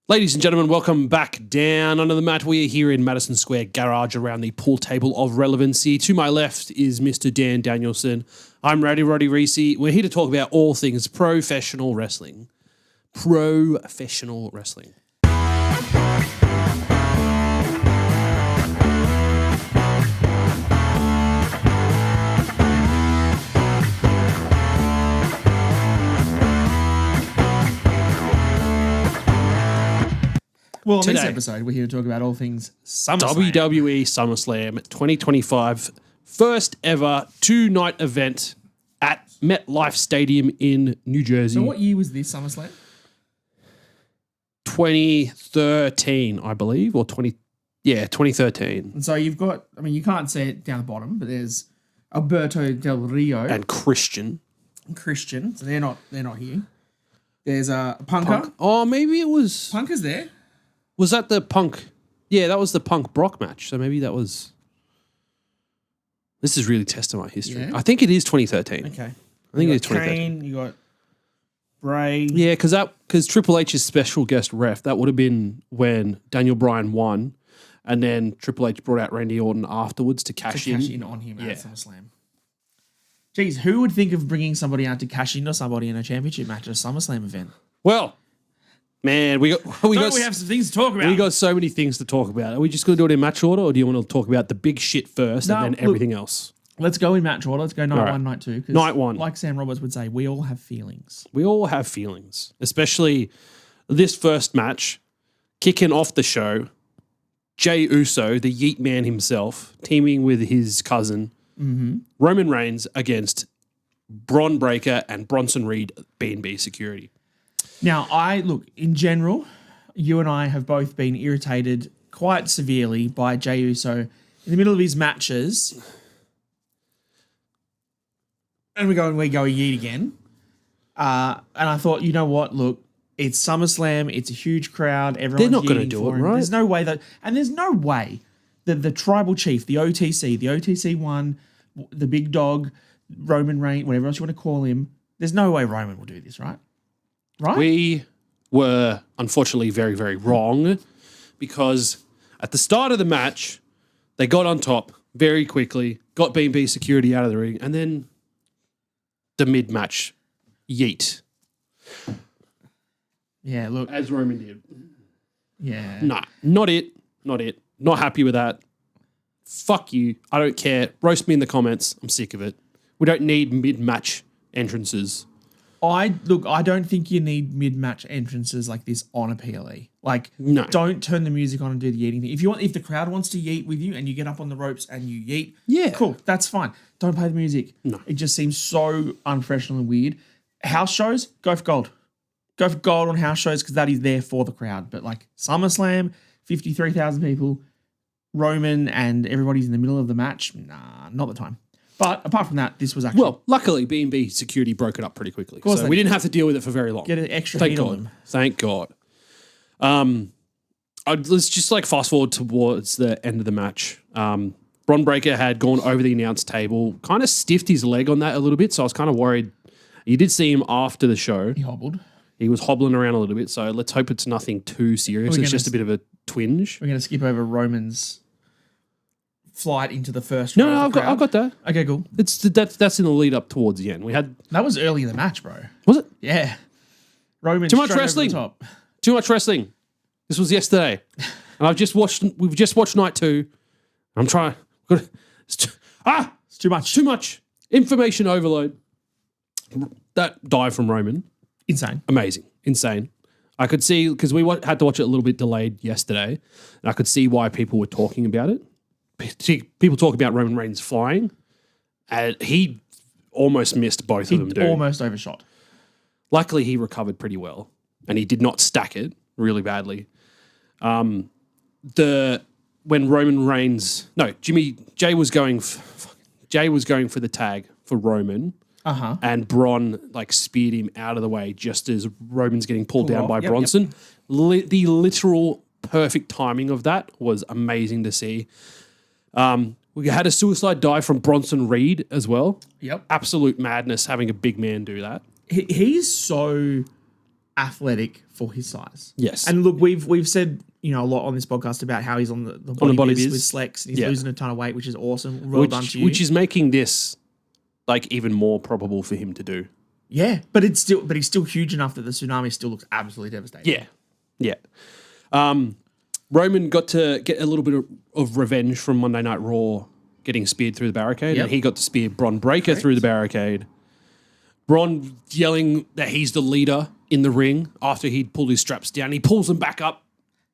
Ladies and gentlemen, welcome back down under the mat. We are here in Madison Square Garage around the pool table of relevancy. To my left is Mr. Dan Danielson. I'm Roddy Reece. We're here to talk about all things professional wrestling. Professional wrestling. Well, in this episode, we're here to talk about all things SummerSlam. WWE SummerSlam 2025, first ever two-night event at MetLife Stadium in New Jersey. So what year was this SummerSlam? 2013, I believe, or 2013. And so you've got, I mean, you can't see it down the bottom, but there's Alberto Del Rio And Christian. So they're not here. There's a Punker. Punk. Oh, maybe it was... Punker's there. Was that the Punk? Yeah, that was the Punk Brock match. So maybe that was... This is really testing my history. Yeah. I think it is 2013. Okay. I think it is got 2013. Kane, you got Bray. Yeah, because Triple H's special guest ref, that would have been when Daniel Bryan won, and then Triple H brought out Randy Orton afterwards to cash in on him at SummerSlam. Jeez, who would think of bringing somebody out to cash into somebody in a championship match at a SummerSlam event? Well, man, we have some things to talk about? We got so many things to talk about. Are we just going to do it in match order, or do you want to talk about the big shit first and then everything else? Let's go in match order. Let's go night one, night two. Night one. Like Sam Roberts would say, we all have feelings. We all have feelings, especially this first match, kicking off the show. Jey Uso, the Yeet Man himself, teaming with his cousin, Roman Reigns against Bron Breakker and Bronson Reed, B&B Security. Now, in general, you and I have both been irritated quite severely by Jey Uso in the middle of his matches. And we go Yeet again. And I thought, you know what? Look, it's SummerSlam. It's a huge crowd. Everyone's They're not going to yeeting do for it, him. right? There's no way that the tribal chief, the OTC one, the big dog, Roman Reigns, whatever else you want to call him, there's no way Roman will do this, right? Right? We were unfortunately very, very wrong because at the start of the match, they got on top very quickly, got B&B Security out of the ring, and then the mid-match yeet. Yeah, look. As Roman did. Yeah. Nah, not it. Not happy with that. Fuck you. I don't care. Roast me in the comments. I'm sick of it. We don't need mid-match entrances. I don't think you need mid-match entrances like this on a PLE. Like, No. Don't turn the music on and do the yeeting thing. If the crowd wants to yeet with you and you get up on the ropes and you yeet, Yeah. cool, that's fine. Don't play the music. No. It just seems so unprofessional and weird. House shows, go for gold. Go for gold on house shows because that is there for the crowd. But like SummerSlam, 53,000 people, Roman and everybody's in the middle of the match, nah, not the time. But apart from that, this was actually... Well, luckily, B&B Security broke it up pretty quickly. So we didn't have to deal with it for very long. Get an extra Thank hit God. on them. Thank God. Let's just fast forward towards the end of the match. Bron Breakker had gone over the announce table, kind of stiffed his leg on that a little bit, so I was kind of worried. You did see him after the show. He hobbled. He was hobbling around a little bit, so let's hope it's nothing too serious. It's just a bit of a twinge. We're going to skip over Roman's flight into the first No, row of the I've got that. Okay, cool. That's in the lead up towards the end. We had... That was early in the match, bro. Was it? Yeah. Roman Too much straight over wrestling. the top. Too much wrestling. This was yesterday. And we've just watched night 2. I'm trying... It's It's too much. too much. Information overload. That dive from Roman. Insane. Amazing. Insane. I could see, because we had to watch it a little bit delayed yesterday, and I could see why people were talking about it. People talk about Roman Reigns flying, and he almost missed both of them, dude. Almost overshot. Luckily, he recovered pretty well, and he did not stack it really badly. When Roman Reigns... No, Jay was going for the tag for Roman, and Bron speared him out of the way just as Roman's getting pulled down by Bronson. Yep. The literal perfect timing of that was amazing to see. We had a suicide dive from Bronson Reed as well. Yep. Absolute madness having a big man do that. He's so athletic for his size. Yes. And look, we've said, a lot on this podcast about how he's on the body biz with Slex and he's losing a ton of weight, which is awesome. Well done to you. Which is making this like even more probable for him to do. Yeah, but he's still huge enough that the tsunami still looks absolutely devastating. Yeah. Roman got to get a little bit of revenge from Monday Night Raw getting speared through the barricade, and he got to spear Bron Breakker through the barricade. Bron yelling that he's the leader in the ring after he'd pulled his straps down. He pulls them back up,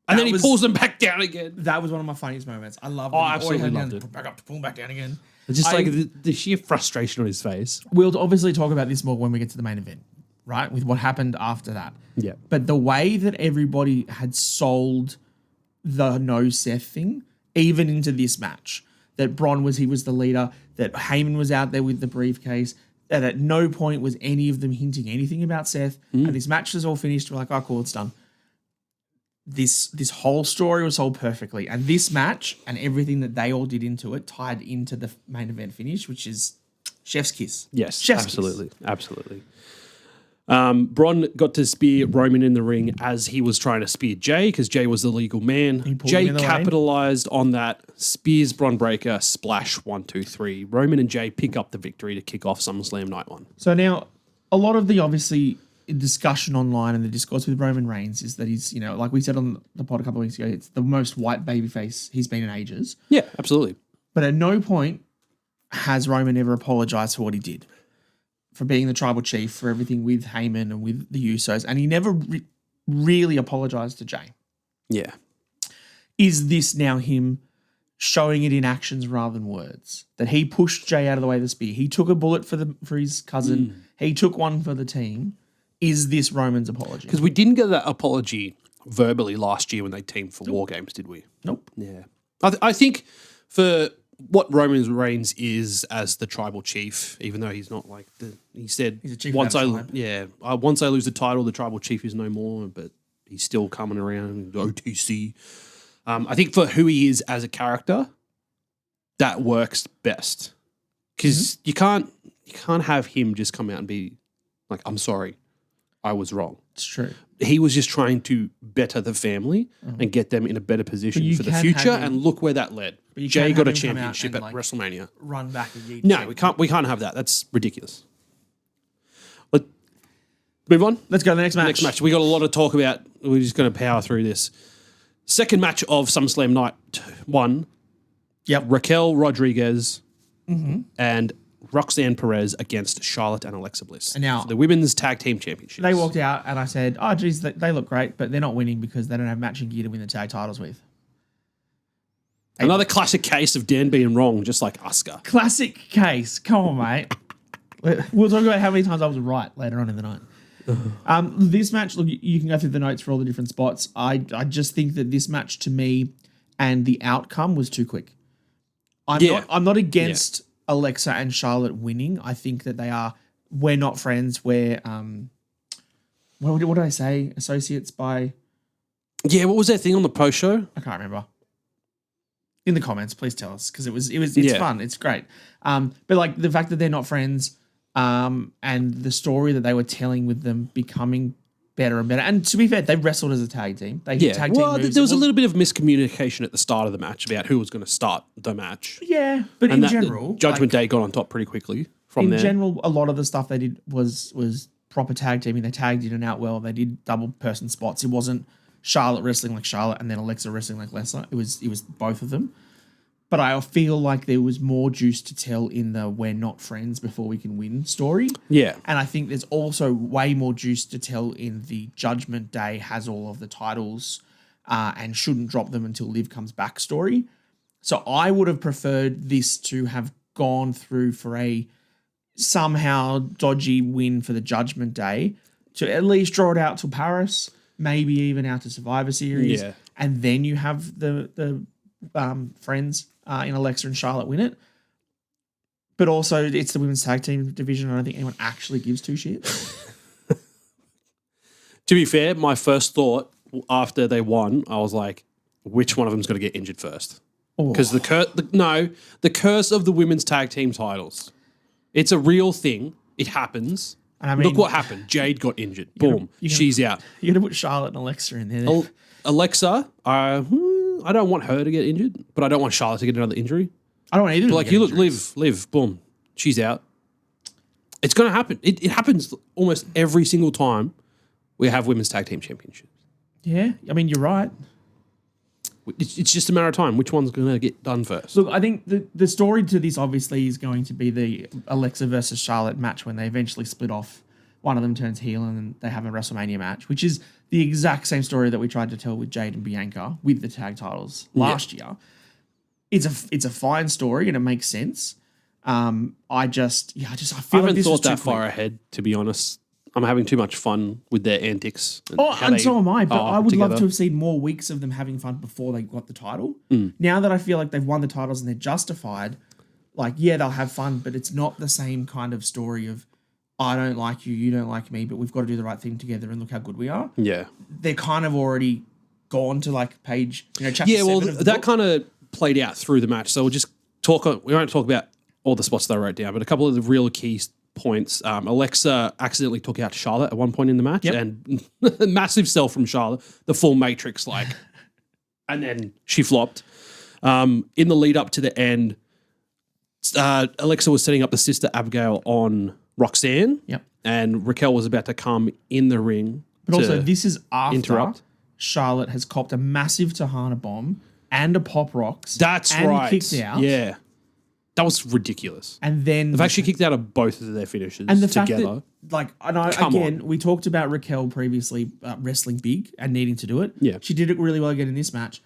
and then he pulls them back down again. That was one of my funniest moments. I loved it. I absolutely loved it. Back up to pull them back down again. It's just like the sheer frustration on his face. We'll obviously talk about this more when we get to the main event, right? With what happened after that. Yeah. But the way that everybody had sold the no Seth thing, even into this match, that Bron he was the leader, that Heyman was out there with the briefcase, that at no point was any of them hinting anything about Seth, and this match was all finished. We're like, oh, cool, it's done. This whole story was sold perfectly, and this match and everything that they all did into it tied into the main event finish, which is chef's kiss. Yes, chef's absolutely, kiss. Absolutely. Bron got to spear Roman in the ring as he was trying to spear Jay because Jay was the legal man. Jay capitalized on that, spears Bron Breakker, splash 1, 2, 3. Roman and Jay pick up the victory to kick off SummerSlam Night 1. So now, a lot of the obviously discussion online and the discourse with Roman Reigns is that he's, like we said on the pod a couple of weeks ago, it's the most white babyface he's been in ages. Yeah, absolutely. But at no point has Roman ever apologized for what he did. For being the tribal chief, for everything with Heyman and with the Usos. And he never really apologized to Jay. Yeah. Is this now him showing it in actions rather than words? That he pushed Jay out of the way of the spear. He took a bullet for his cousin. He took one for the team. Is this Roman's apology? Because we didn't get that apology verbally last year when they teamed for War Games, did we? Nope. Yeah. I think for what Roman Reigns is as the tribal chief, even though he's not like he said, he's a chief once I lose the title, the tribal chief is no more, but he's still coming around, OTC. I think for who he is as a character, that works best. Because you can't have him just come out and be like, I'm sorry, I was wrong. It's true. He was just trying to better the family and get them in a better position for the future, and look where that led. Jay got a championship at WrestleMania. Run back a year. No, we can't have that. That's ridiculous. Let's move on. Let's go to the next match. We got a lot to talk about. We're just going to power through this. Second match of SummerSlam Night 1. Yep. Raquel Rodriguez and Roxanne Perez against Charlotte and Alexa Bliss. And now, the Women's Tag Team Championships. They walked out and I said, oh, geez, they look great, but they're not winning because they don't have matching gear to win the tag titles with. Another classic case of Dan being wrong, just like Asuka. Classic case. Come on, mate. We'll talk about how many times I was right later on in the night. This match, look, you can go through the notes for all the different spots. I just think that this match to me and the outcome was too quick. I'm not against Alexa and Charlotte winning. I think that we're not friends. We're, what did I say? Associates by... Yeah, what was that thing on the post show? I can't remember. In the comments, please tell us, because it's fun. It's great. But like the fact that they're not friends, and the story that they were telling with them becoming better and better. And to be fair, they wrestled as a tag team. They did tag team moves. There was a little bit of miscommunication at the start of the match about who was going to start the match. Yeah, but in general, Judgment Day got on top pretty quickly from there. In general, a lot of the stuff they did was proper tag teaming. They tagged in and out well. They did double person spots. It wasn't Charlotte wrestling like Charlotte and then Alexa wrestling like Lesnar. It was both of them. But I feel like there was more juice to tell in the we're not friends before we can win story. Yeah. And I think there's also way more juice to tell in the Judgment Day has all of the titles and shouldn't drop them until Liv comes back story. So I would have preferred this to have gone through for a somehow dodgy win for the Judgment Day to at least draw it out to Paris, maybe even out to Survivor Series. Yeah. And then you have the friends in Alexa and Charlotte win it. But also, it's the women's tag team division. I don't think anyone actually gives two shits. To be fair, my first thought after they won, I was like, which one of them's going to get injured first? Because the curse of the women's tag team titles. It's a real thing. It happens. And I mean, look what happened. Jade got injured. Boom. She's out. You got to put Charlotte and Alexa in there. Alexa, I don't want her to get injured, but I don't want Charlotte to get another injury. I don't want either. But like, you look, live, boom. She's out. It's going to happen. It happens almost every single time we have women's tag team championships. Yeah. I mean, you're right. It's just a matter of time. Which one's going to get done first? Look, I think the story to this obviously is going to be the Alexa versus Charlotte match when they eventually split off. One of them turns heel and then they have a WrestleMania match, which is the exact same story that we tried to tell with Jade and Bianca with the tag titles last year. It's a fine story and it makes sense. I feel haven't thought that far ahead, to be honest. I'm having too much fun with their antics. And so am I, but I would love to have seen more weeks of them having fun before they got the title. Now that I feel like they've won the titles and they're justified, like, yeah, they'll have fun, but it's not the same kind of story of, I don't like you, you don't like me, but we've got to do the right thing together and look how good we are. Yeah. They're kind of already gone to like page, chapter 7 of the that book. kind of played out through the match. So we'll just we won't talk about all the spots that I wrote down, but a couple of the real key points. Alexa accidentally took out Charlotte at one point in the match, and massive sell from Charlotte, the full Matrix, and then she flopped. In the lead up to the end, Alexa was setting up the sister Abigail on Roxanne, and Raquel was about to come in the ring. But also, this is after interrupt. Charlotte has copped a massive Tahana bomb and a Pop Rocks. That's and right. kicked out. Yeah. That was ridiculous. And then they've actually kicked out of both of their finishes and the together. Fact that, we talked about Raquel previously wrestling big and needing to do it. Yeah. She did it really well again in this match.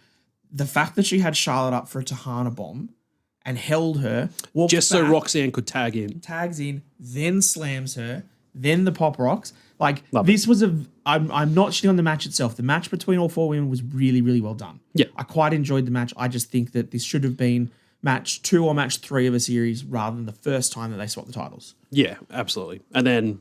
The fact that she had Charlotte up for a Tahana bomb and held her, just so Roxanne could tag in. Tags in, then slams her, then the Pop Rocks. Like, Love this was I'm not shitting on the match itself. The match between all four women was really, really well done. Yeah. I quite enjoyed the match. I just think that this should have been match 2 or match 3 of a series rather than the first time that they swapped the titles. Yeah, absolutely. And then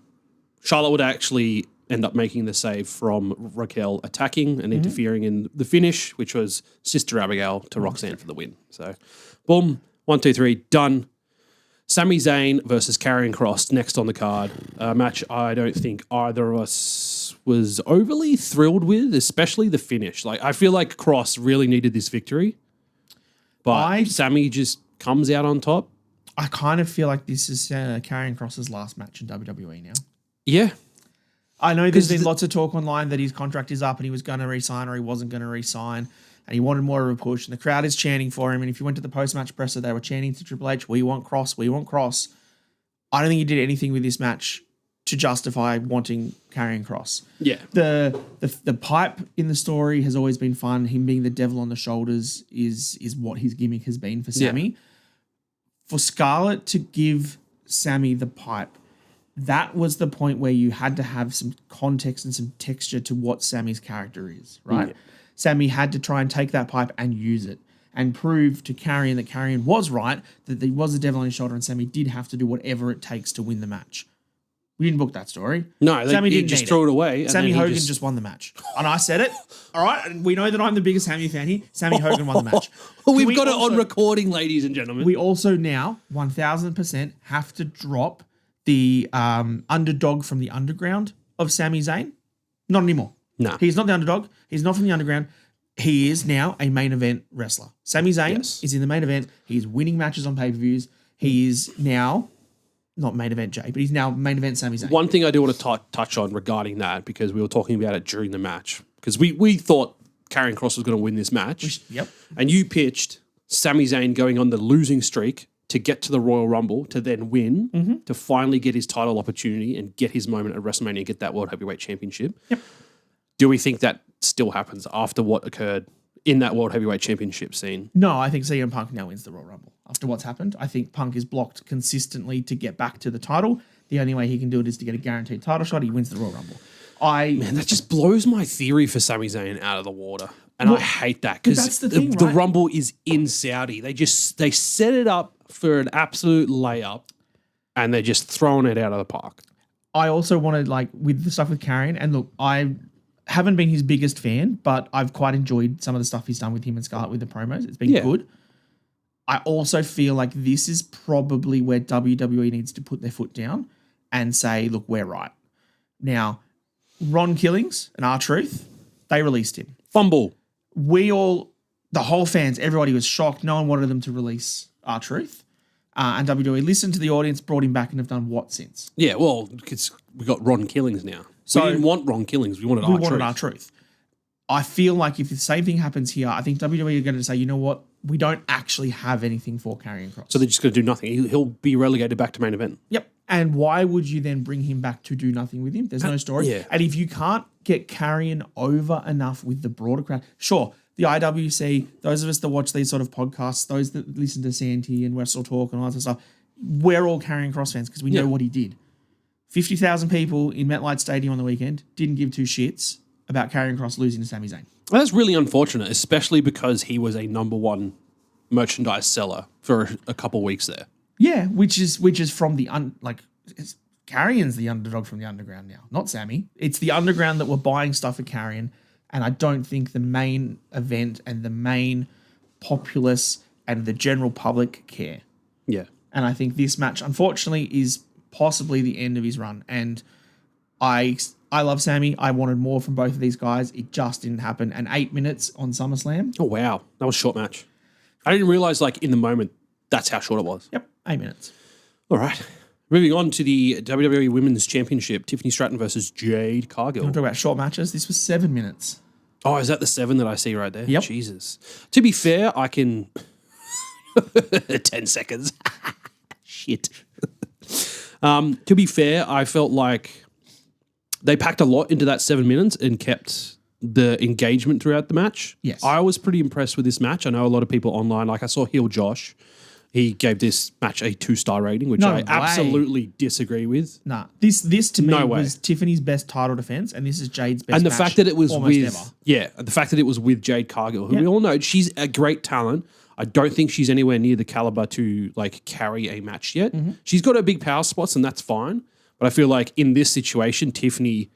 Charlotte would actually end up making the save from Raquel attacking and interfering in the finish, which was Sister Abigail to Roxanne for the win. So, boom, 1, 2, 3, done. Sami Zayn versus Karrion Kross next on the card. A match I don't think either of us was overly thrilled with, especially the finish. Like, I feel like Kross really needed this victory, but Sami just comes out on top. I kind of feel like this is Karrion Kross's last match in WWE now. Yeah. I know there's been lots of talk online that his contract is up and he was going to re-sign or he wasn't going to re-sign and he wanted more of a push and the crowd is chanting for him. And if you went to the post-match presser, they were chanting to Triple H, we want Kross, we want Kross. I don't think he did anything with this match to justify wanting Karrion Kross. Yeah. The pipe in the story has always been fun. Him being the devil on the shoulders is what his gimmick has been for Sami. Yeah. For Scarlett to give Sami the pipe, that was the point where you had to have some context and some texture to what Sami's character is, right? Yeah. Sami had to try and take that pipe and use it and prove to Karrion that Karrion was right, that there was a devil on his shoulder and Sami did have to do whatever it takes to win the match. We didn't book that story. No, Sami didn't just throw it away. Sami Hogan just won the match. And I said it. All right. And we know that I'm the biggest Sami fan here. Sami Hogan won the match. We've got it on recording, ladies and gentlemen. We also now 1000% have to drop the underdog from the underground of Sami Zayn. Not anymore. No. He's not the underdog. He's not from the underground. He is now a main event wrestler. Sami Zayn is in the main event. He's winning matches on pay-per-views. He is now, not main event Jay, but he's now main event Sami Zayn. One thing I do want to touch on regarding that, because we were talking about it during the match, because we thought Karrion Kross was going to win this match. Yep. And you pitched Sami Zayn going on the losing streak to get to the Royal Rumble, to then win, to finally get his title opportunity and get his moment at WrestleMania and get that World Heavyweight Championship. Yep. Do we think that still happens after what occurred in that World Heavyweight Championship scene? No, I think CM Punk now wins the Royal Rumble. After what's happened, I think Punk is blocked consistently to get back to the title. The only way he can do it is to get a guaranteed title shot. He wins the Royal Rumble. Man, that just blows my theory for Sami Zayn out of the water. And I hate that because the Rumble is in Saudi. They set it up for an absolute layup and they're just throwing it out of the park. I also wanted, like, with the stuff with Karrion, and look, I haven't been his biggest fan, but I've quite enjoyed some of the stuff he's done with him and Scarlett with the promos. It's been good. I also feel like this is probably where WWE needs to put their foot down and say, look, we're right. Now, Ron Killings and R-Truth, they released him. Fumble. The whole fans, everybody was shocked. No one wanted them to release R-Truth. And WWE listened to the audience, brought him back, and have done what since? Yeah, well, because we got Ron Killings now. So we didn't want Ron Killings. We wanted R-Truth. We wanted R-Truth. I feel like if the same thing happens here, I think WWE are going to say, you know what? We don't actually have anything for Karrion Kross. So they're just going to do nothing. He'll be relegated back to main event. Yep. And why would you then bring him back to do nothing with him? There's no story. Yeah. And if you can't get Karrion over enough with the broader crowd, sure, the IWC, those of us that watch these sort of podcasts, those that listen to Santy and Wrestle Talk and all that stuff, we're all Karrion Kross fans because we know what he did. 50,000 people in MetLife Stadium on the weekend didn't give two shits about Karrion Kross losing to Sami Zayn. Well, that's really unfortunate, especially because he was a number one merchandise seller for a couple of weeks there. Yeah, which is from the Karrion's the underdog from the underground now, not Sami. It's the underground that were buying stuff for Karrion, and I don't think the main event and the main populace and the general public care. Yeah. And I think this match, unfortunately, is possibly the end of his run. And I love Sami. I wanted more from both of these guys. It just didn't happen. And 8 minutes on SummerSlam. Oh, wow. That was a short match. I didn't realize, in the moment, that's how short it was. Yep, 8 minutes. All right. Moving on to the WWE Women's Championship, Tiffany Straton versus Jade Cargill. You want to talk about short matches? This was 7 minutes. Oh, is that the 7 that I see right there? Yep. Jesus. To be fair, I can... 10 seconds. Shit. To be fair, I felt like they packed a lot into that 7 minutes and kept the engagement throughout the match. Yes. I was pretty impressed with this match. I know a lot of people online, I saw Heel Josh, he gave this match a 2-star rating, which I absolutely disagree with. Nah, this to me was Tiffany's best title defense, and this is Jade's best. And the match fact that it was ever. the fact that it was with Jade Cargill, who we all know she's a great talent. I don't think she's anywhere near the caliber to carry a match yet. Mm-hmm. She's got her big power spots, and that's fine. But I feel like in this situation, Tiffany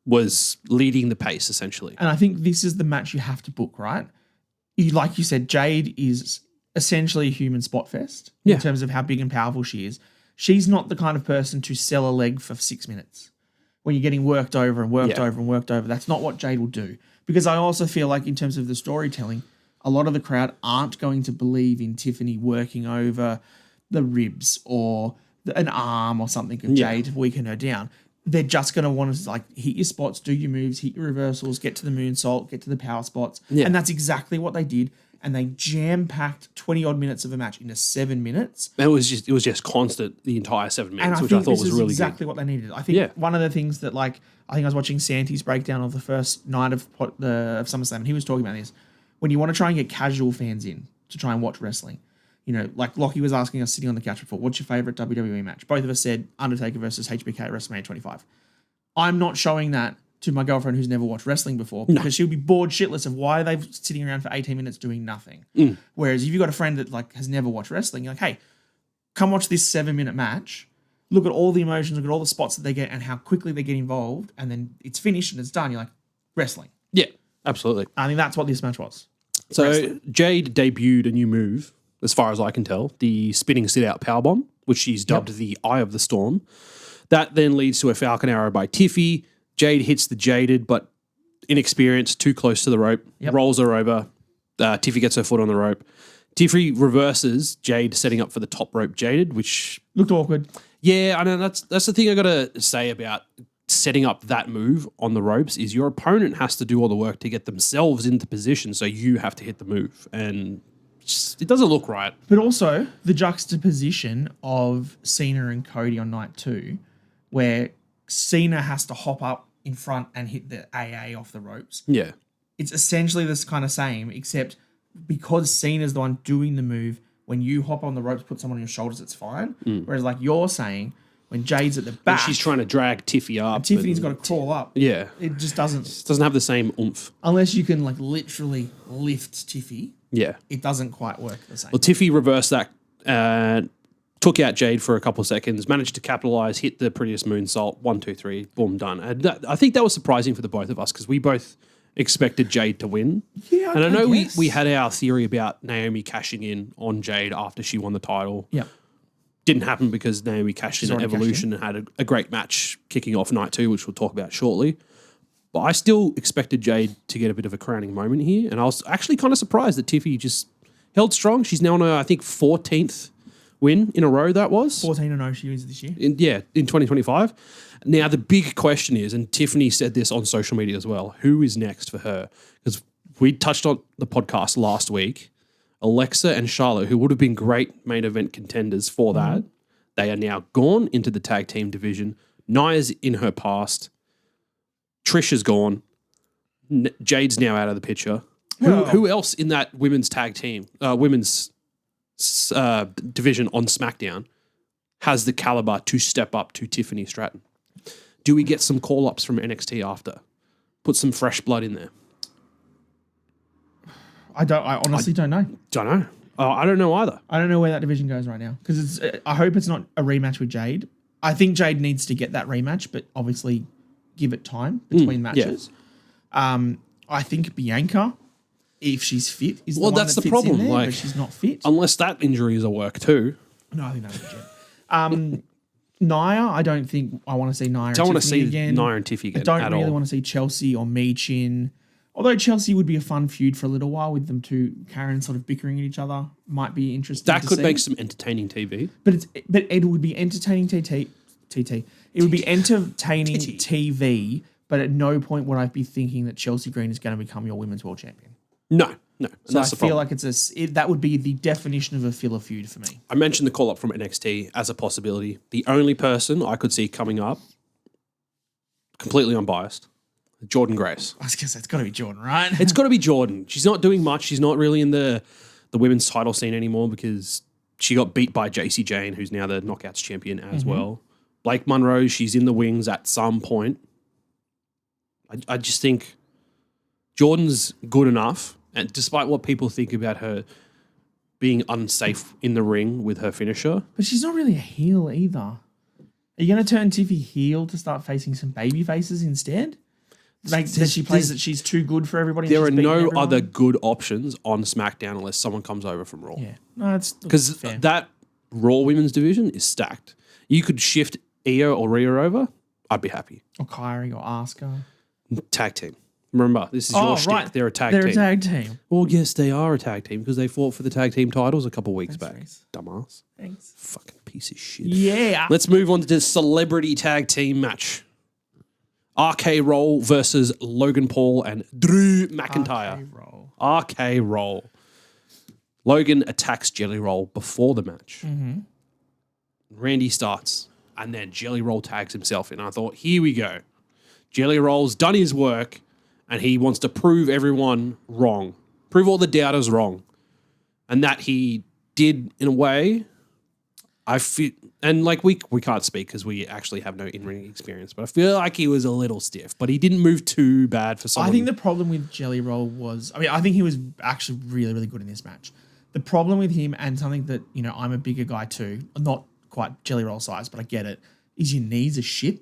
was leading the pace essentially. And I think this is the match you have to book, right? Like you said, Jade is essentially a human spot fest in terms of how big and powerful she is. She's not the kind of person to sell a leg for 6 minutes when you're getting worked over and worked over and worked over. That's not what Jade will do. Because I also feel like in terms of the storytelling, a lot of the crowd aren't going to believe in Tiffany working over the ribs or an arm or something of Jade to weaken her down. They're just going to want to hit your spots, do your moves, hit your reversals, get to the moonsault, get to the power spots. Yeah. And that's exactly what they did. And they jam-packed 20-odd minutes of a match into 7 minutes. And it was just constant the entire 7 minutes, which I thought was really good. Exactly what they needed. I think one of the things that, I think I was watching Santy's breakdown of the first night of SummerSlam, and he was talking about this. When you want to try and get casual fans in to try and watch wrestling, Lockie was asking us sitting on the couch before, what's your favorite WWE match? Both of us said Undertaker versus HBK at WrestleMania 25. I'm not showing that to my girlfriend who's never watched wrestling before because she'll be bored shitless of why are they sitting around for 18 minutes doing nothing. Whereas if you've got a friend that has never watched wrestling, you're like, hey, come watch this 7-minute match. Look at all the emotions, look at all the spots that they get and how quickly they get involved. And then it's finished and it's done. You're like, wrestling. Yeah, absolutely. I think that's what this match was. So wrestling. Jade debuted a new move, as far as I can tell, the spinning sit-out powerbomb, which she's dubbed the Eye of the Storm. That then leads to a Falcon Arrow by Tiffy. Jade hits the Jaded, but inexperienced, too close to the rope, rolls her over. Tiffy gets her foot on the rope. Tiffy reverses Jade, setting up for the top rope Jaded, which looked awkward. Yeah, I know that's the thing I got to say about setting up that move on the ropes is your opponent has to do all the work to get themselves into position, so you have to hit the move, and it doesn't look right. But also the juxtaposition of Cena and Cody on night 2, where Cena has to hop up in front and hit the AA off the ropes. Yeah. It's essentially this kind of same, except because Cena's the one doing the move, when you hop on the ropes, put someone on your shoulders, it's fine. Whereas you're saying, when Jade's at the back... And she's trying to drag Tiffy up. And Tiffany's got to crawl up. Yeah. It just doesn't... It doesn't have the same oomph. Unless you can literally lift Tiffy. Yeah. It doesn't quite work the same. Well, Tiffy reversed that... took out Jade for a couple of seconds, managed to capitalize, hit the prettiest moonsault, 1, 2, 3, boom, done. And I think that was surprising for the both of us because we both expected Jade to win. Yeah, and I know we had our theory about Naomi cashing in on Jade after she won the title. Yeah. Didn't happen because Naomi cashed in at Evolution and had a great match kicking off night 2, which we'll talk about shortly. But I still expected Jade to get a bit of a crowning moment here, and I was actually kind of surprised that Tiffy just held strong. She's now on I think 14th win in a row. That was 14-0 she was this year. in 2025. Now the big question is, and Tiffany said this on social media as well, who is next for her? Because we touched on the podcast last week. Alexa and Charlotte, who would have been great main event contenders for that, they are now gone into the tag team division. Nia's in her past. Trish is gone. Jade's now out of the picture. Who else in that women's tag team, women's division on SmackDown has the caliber to step up to Tiffany Straton? Do we get some call-ups from NXT after? Put some fresh blood in there. I honestly don't know. Don't know. I don't know either. I don't know where that division goes right now because I hope it's not a rematch with Jade. I think Jade needs to get that rematch, but obviously give it time between matches. Yeah. I think Bianca, if she's fit, is the one that's the problem. There, like, but she's not fit. Unless that injury is a work too. No, I think that was Jade. Nia, I don't think I want to see Nia. I don't want to see Nia and Tiffy again. I don't really want to see Chelsea or Michin. Although Chelsea would be a fun feud for a little while with them two, Karen sort of bickering at each other, might be interesting. That could make some entertaining TV. But it would be entertaining TT. It would be entertaining TV, but at no point would I be thinking that Chelsea Green is going to become your women's world champion. No. So I feel like that would be the definition of a filler feud for me. I mentioned the call-up from NXT as a possibility. The only person I could see coming up, completely unbiased, Jordan Grace. I was going to say, it's got to be Jordan, right? It's got to be Jordan. She's not doing much. She's not really in the women's title scene anymore because she got beat by JC Jane, who's now the Knockouts champion as well. Blake Monroe, she's in the wings at some point. I just think Jordan's good enough, and despite what people think about her being unsafe in the ring with her finisher. But she's not really a heel either. Are you going to turn Tiffy heel to start facing some baby faces instead? Like that she plays that she's too good for everybody. There are no other good options on SmackDown unless someone comes over from Raw. Yeah, no, it's because that Raw women's division is stacked. You could shift Io or Rhea over. I'd be happy. Or Kyrie or Asuka. Tag team. Remember, this is your shtick. Right. They're a tag team. They're a tag team. Well, yes, they are a tag team because they fought for the tag team titles a couple weeks back. Nice. Dumbass. Thanks. Fucking piece of shit. Yeah. Let's move on to the celebrity tag team match. RK Roll versus Logan Paul and Drew McIntyre. RK Roll. Logan attacks Jelly Roll before the match. Randy starts, and then Jelly Roll tags himself in. I thought, here we go. Jelly Roll's done his work, and he wants to prove everyone wrong. Prove all the doubters wrong. And that he did in a way, I feel... And like we can't speak because we actually have no in-ring experience, but I feel like he was a little stiff, but he didn't move too bad for someone. I think the problem with Jelly Roll was, I think he was actually really, really good in this match. The problem with him, and something that, I'm a bigger guy too, not quite Jelly Roll size, but I get it, is your knees are shit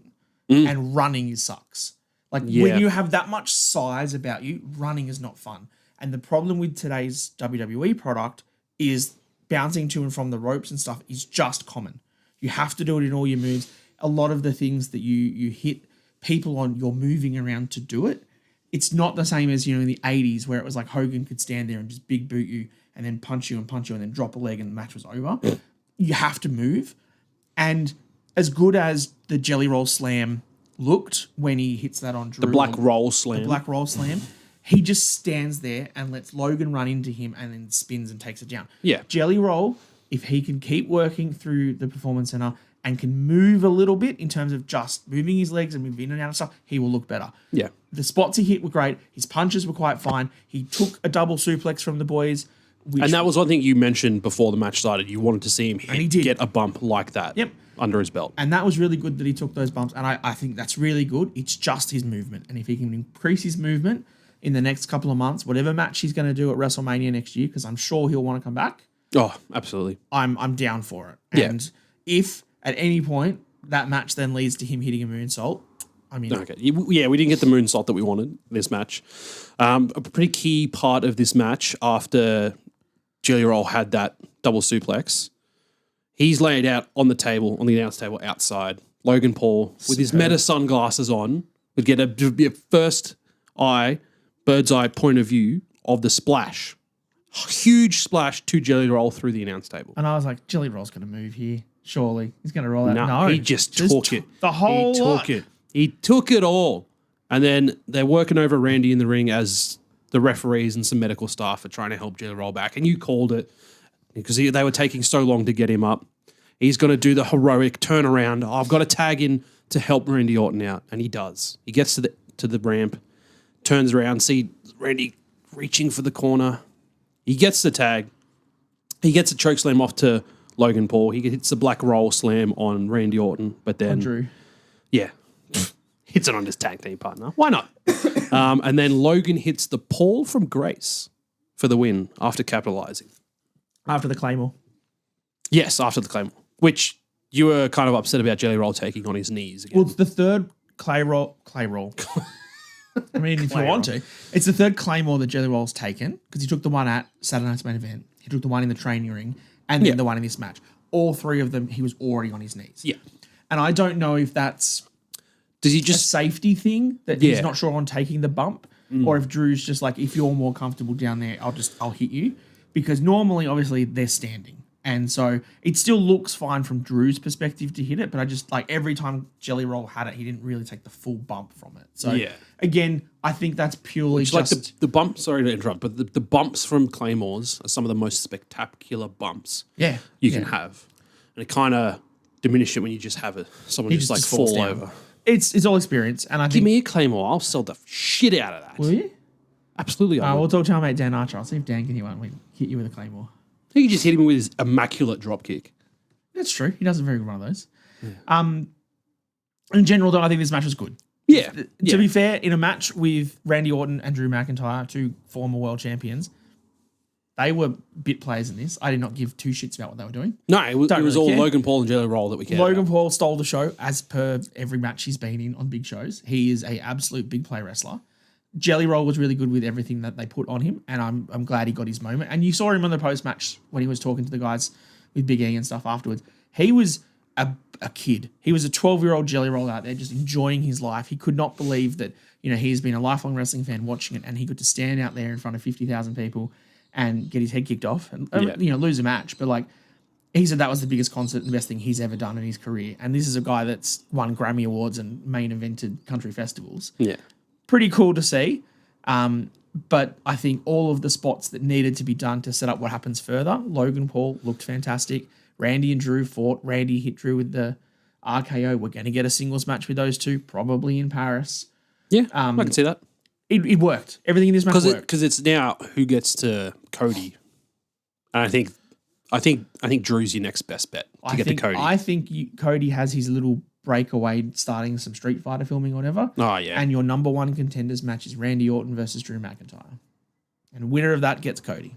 and running sucks. Like when you have that much size about you, running is not fun. And the problem with today's WWE product is bouncing to and from the ropes and stuff is just common. You have to do it in all your moves. A lot of the things that you hit people on, you're moving around to do it. It's not the same as, in the 80s where it was like Hogan could stand there and just big boot you and then punch you and then drop a leg and the match was over. You have to move. And as good as the Jelly Roll Slam looked when he hits that on Drew. The Black Roll Slam. The Black Roll Slam. He just stands there and lets Logan run into him and then spins and takes it down. Yeah. Jelly Roll, if he can keep working through the Performance Center and can move a little bit in terms of just moving his legs and moving in and out of stuff, he will look better. Yeah. The spots he hit were great. His punches were quite fine. He took a double suplex from the boys. And that was one thing you mentioned before the match started. You wanted to see him get a bump like that under his belt. And that was really good that he took those bumps. And I think that's really good. It's just his movement. And if he can increase his movement in the next couple of months, whatever match he's going to do at WrestleMania next year, because I'm sure he'll want to come back. Oh, absolutely. I'm down for it. And if at any point that match then leads to him hitting a moonsault, okay. Yeah, we didn't get the moonsault that we wanted this match. A pretty key part of this match after Jelly Roll had that double suplex, He's laid out on the table, on the announce table outside. Logan Paul, with his meta sunglasses on, would get a first eye, bird's eye point of view of the splash. Huge splash to Jelly Roll through the announce table. And I was like, Jelly Roll's going to move here. Surely. He's going to roll out. No, he just took it. The whole lot. He took it all. And then they're working over Randy in the ring as the referees and some medical staff are trying to help Jelly Roll back. And you called it because they were taking so long to get him up. He's going to do the heroic turnaround. I've got to tag in to help Randy Orton out. And he does. He gets to the ramp, turns around, see Randy reaching for the corner. He gets the tag. He gets a chokeslam off to Logan Paul. He hits the black roll slam on Randy Orton. But then... Drew. Yeah. Hits it on his tag team partner. Why not? And then Logan hits the Paul from Grace for the win after capitalizing. After the Claymore. Yes, after the Claymore. Which you were kind of upset about Jelly Roll taking on his knees again. Well, it's the third clay roll. I mean, if you want to. It's the third Claymore that Jelly Roll's taken because he took the one at Saturday Night's Main Event. He took the one in the training ring and then the one in this match. All three of them, he was already on his knees. Yeah. And I don't know if that's does he just a safety thing that he's not sure on taking the bump or if Drew's just like, if you're more comfortable down there, I'll hit you. Because normally, obviously, they're standing. And so it still looks fine from Drew's perspective to hit it, but I just like every time Jelly Roll had it, he didn't really take the full bump from it. So again, I think that's purely just like the bump. Sorry to interrupt, but the bumps from Claymores are some of the most spectacular bumps you can have, and it kind of diminishes it when you just have someone just like fall over. It's all experience, and I think give me a Claymore, I'll sell the shit out of that. Will you? Absolutely. We'll talk to our mate Dan Archer. I'll see if Dan can hit you with a Claymore. He could just hit him with his immaculate drop kick. That's true. He does a very good one of those. Yeah. In general, though, I think this match was good. Yeah. To be fair, in a match with Randy Orton and Drew McIntyre, two former world champions, they were bit players in this. I did not give two shits about what they were doing. No, it was all Logan Paul and Jelly Roll that we cared Logan about. Paul stole the show as per every match he's been in on big shows. He is an absolute big play wrestler. Jelly Roll was really good with everything that they put on him, and I'm glad he got his moment. And you saw him on the post-match when he was talking to the guys with Big E and stuff afterwards. He was a kid. He was a 12-year-old Jelly Roll out there just enjoying his life. He could not believe that, he's been a lifelong wrestling fan watching it, and he got to stand out there in front of 50,000 people and get his head kicked off and lose a match. But like he said, that was the biggest concert and the best thing he's ever done in his career. And this is a guy that's won Grammy Awards and main evented country festivals. Yeah. Pretty cool to see. But I think all of the spots that needed to be done to set up what happens further, Logan Paul looked fantastic. Randy and Drew fought. Randy hit Drew with the RKO. We're going to get a singles match with those two, probably in Paris. Yeah, I can see that. It worked. Everything in this match worked. Because it's now who gets to Cody. And I think Drew's your next best bet to get to Cody. I think Cody has his little breakaway starting some Street Fighter filming or whatever. Oh, yeah. And your number one contenders match is Randy Orton versus Drew McIntyre. And winner of that gets Cody.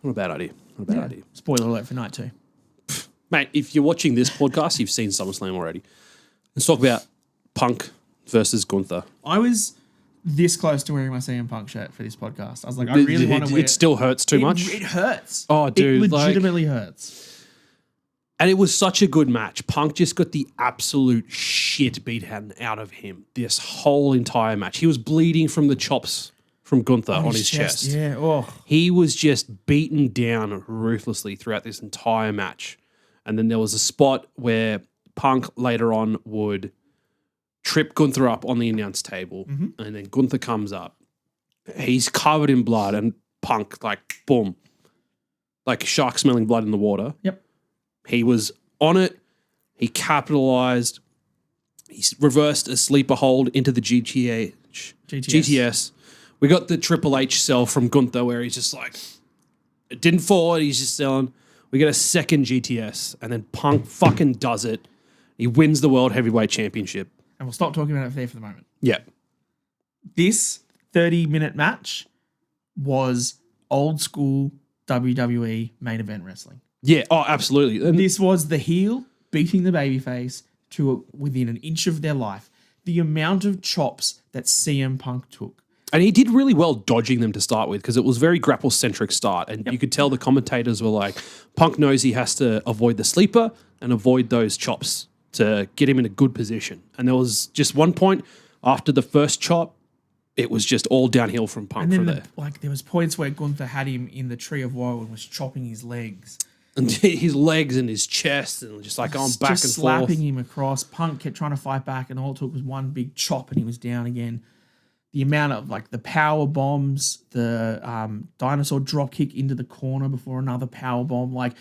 Not a bad idea. Spoiler alert for night 2. Mate, if you're watching this podcast, you've seen SummerSlam already. Let's talk about Punk versus Gunther. I was this close to wearing my CM Punk shirt for this podcast. I was like, I really want to wear it. It still hurts too much? It hurts. Oh, dude. It legitimately hurts. And it was such a good match. Punk just got the absolute shit beaten out of him this whole entire match. He was bleeding from the chops from Gunther on his chest. Yeah. Oh. He was just beaten down ruthlessly throughout this entire match. And then there was a spot where Punk later on would trip Gunther up on the announce table. Mm-hmm. And then Gunther comes up. He's covered in blood and Punk, like, boom. Like shark smelling blood in the water. Yep. He was on it. He capitalized. He reversed a sleeper hold into the GTS. We got the Triple H sell from Gunther where he's just like, it didn't fall. He's just selling. We get a second GTS and then Punk fucking does it. He wins the World Heavyweight Championship. And we'll stop talking about it there for the moment. Yeah. This 30-minute match was old school WWE main event wrestling. Yeah, oh, absolutely. And this was the heel beating the babyface to within an inch of their life. The amount of chops that CM Punk took. And he did really well dodging them to start with because it was very grapple-centric start. And you could tell the commentators were like, Punk knows he has to avoid the sleeper and avoid those chops to get him in a good position. And there was just one point after the first chop, it was just all downhill from Punk from there. There was points where Gunther had him in the Tree of Woe and was chopping his legs. And his legs and his chest and just like going back and forth. Slapping him across. Punk kept trying to fight back and all it took was one big chop and he was down again. The amount of the power bombs, the dinosaur drop kick into the corner before another power bomb.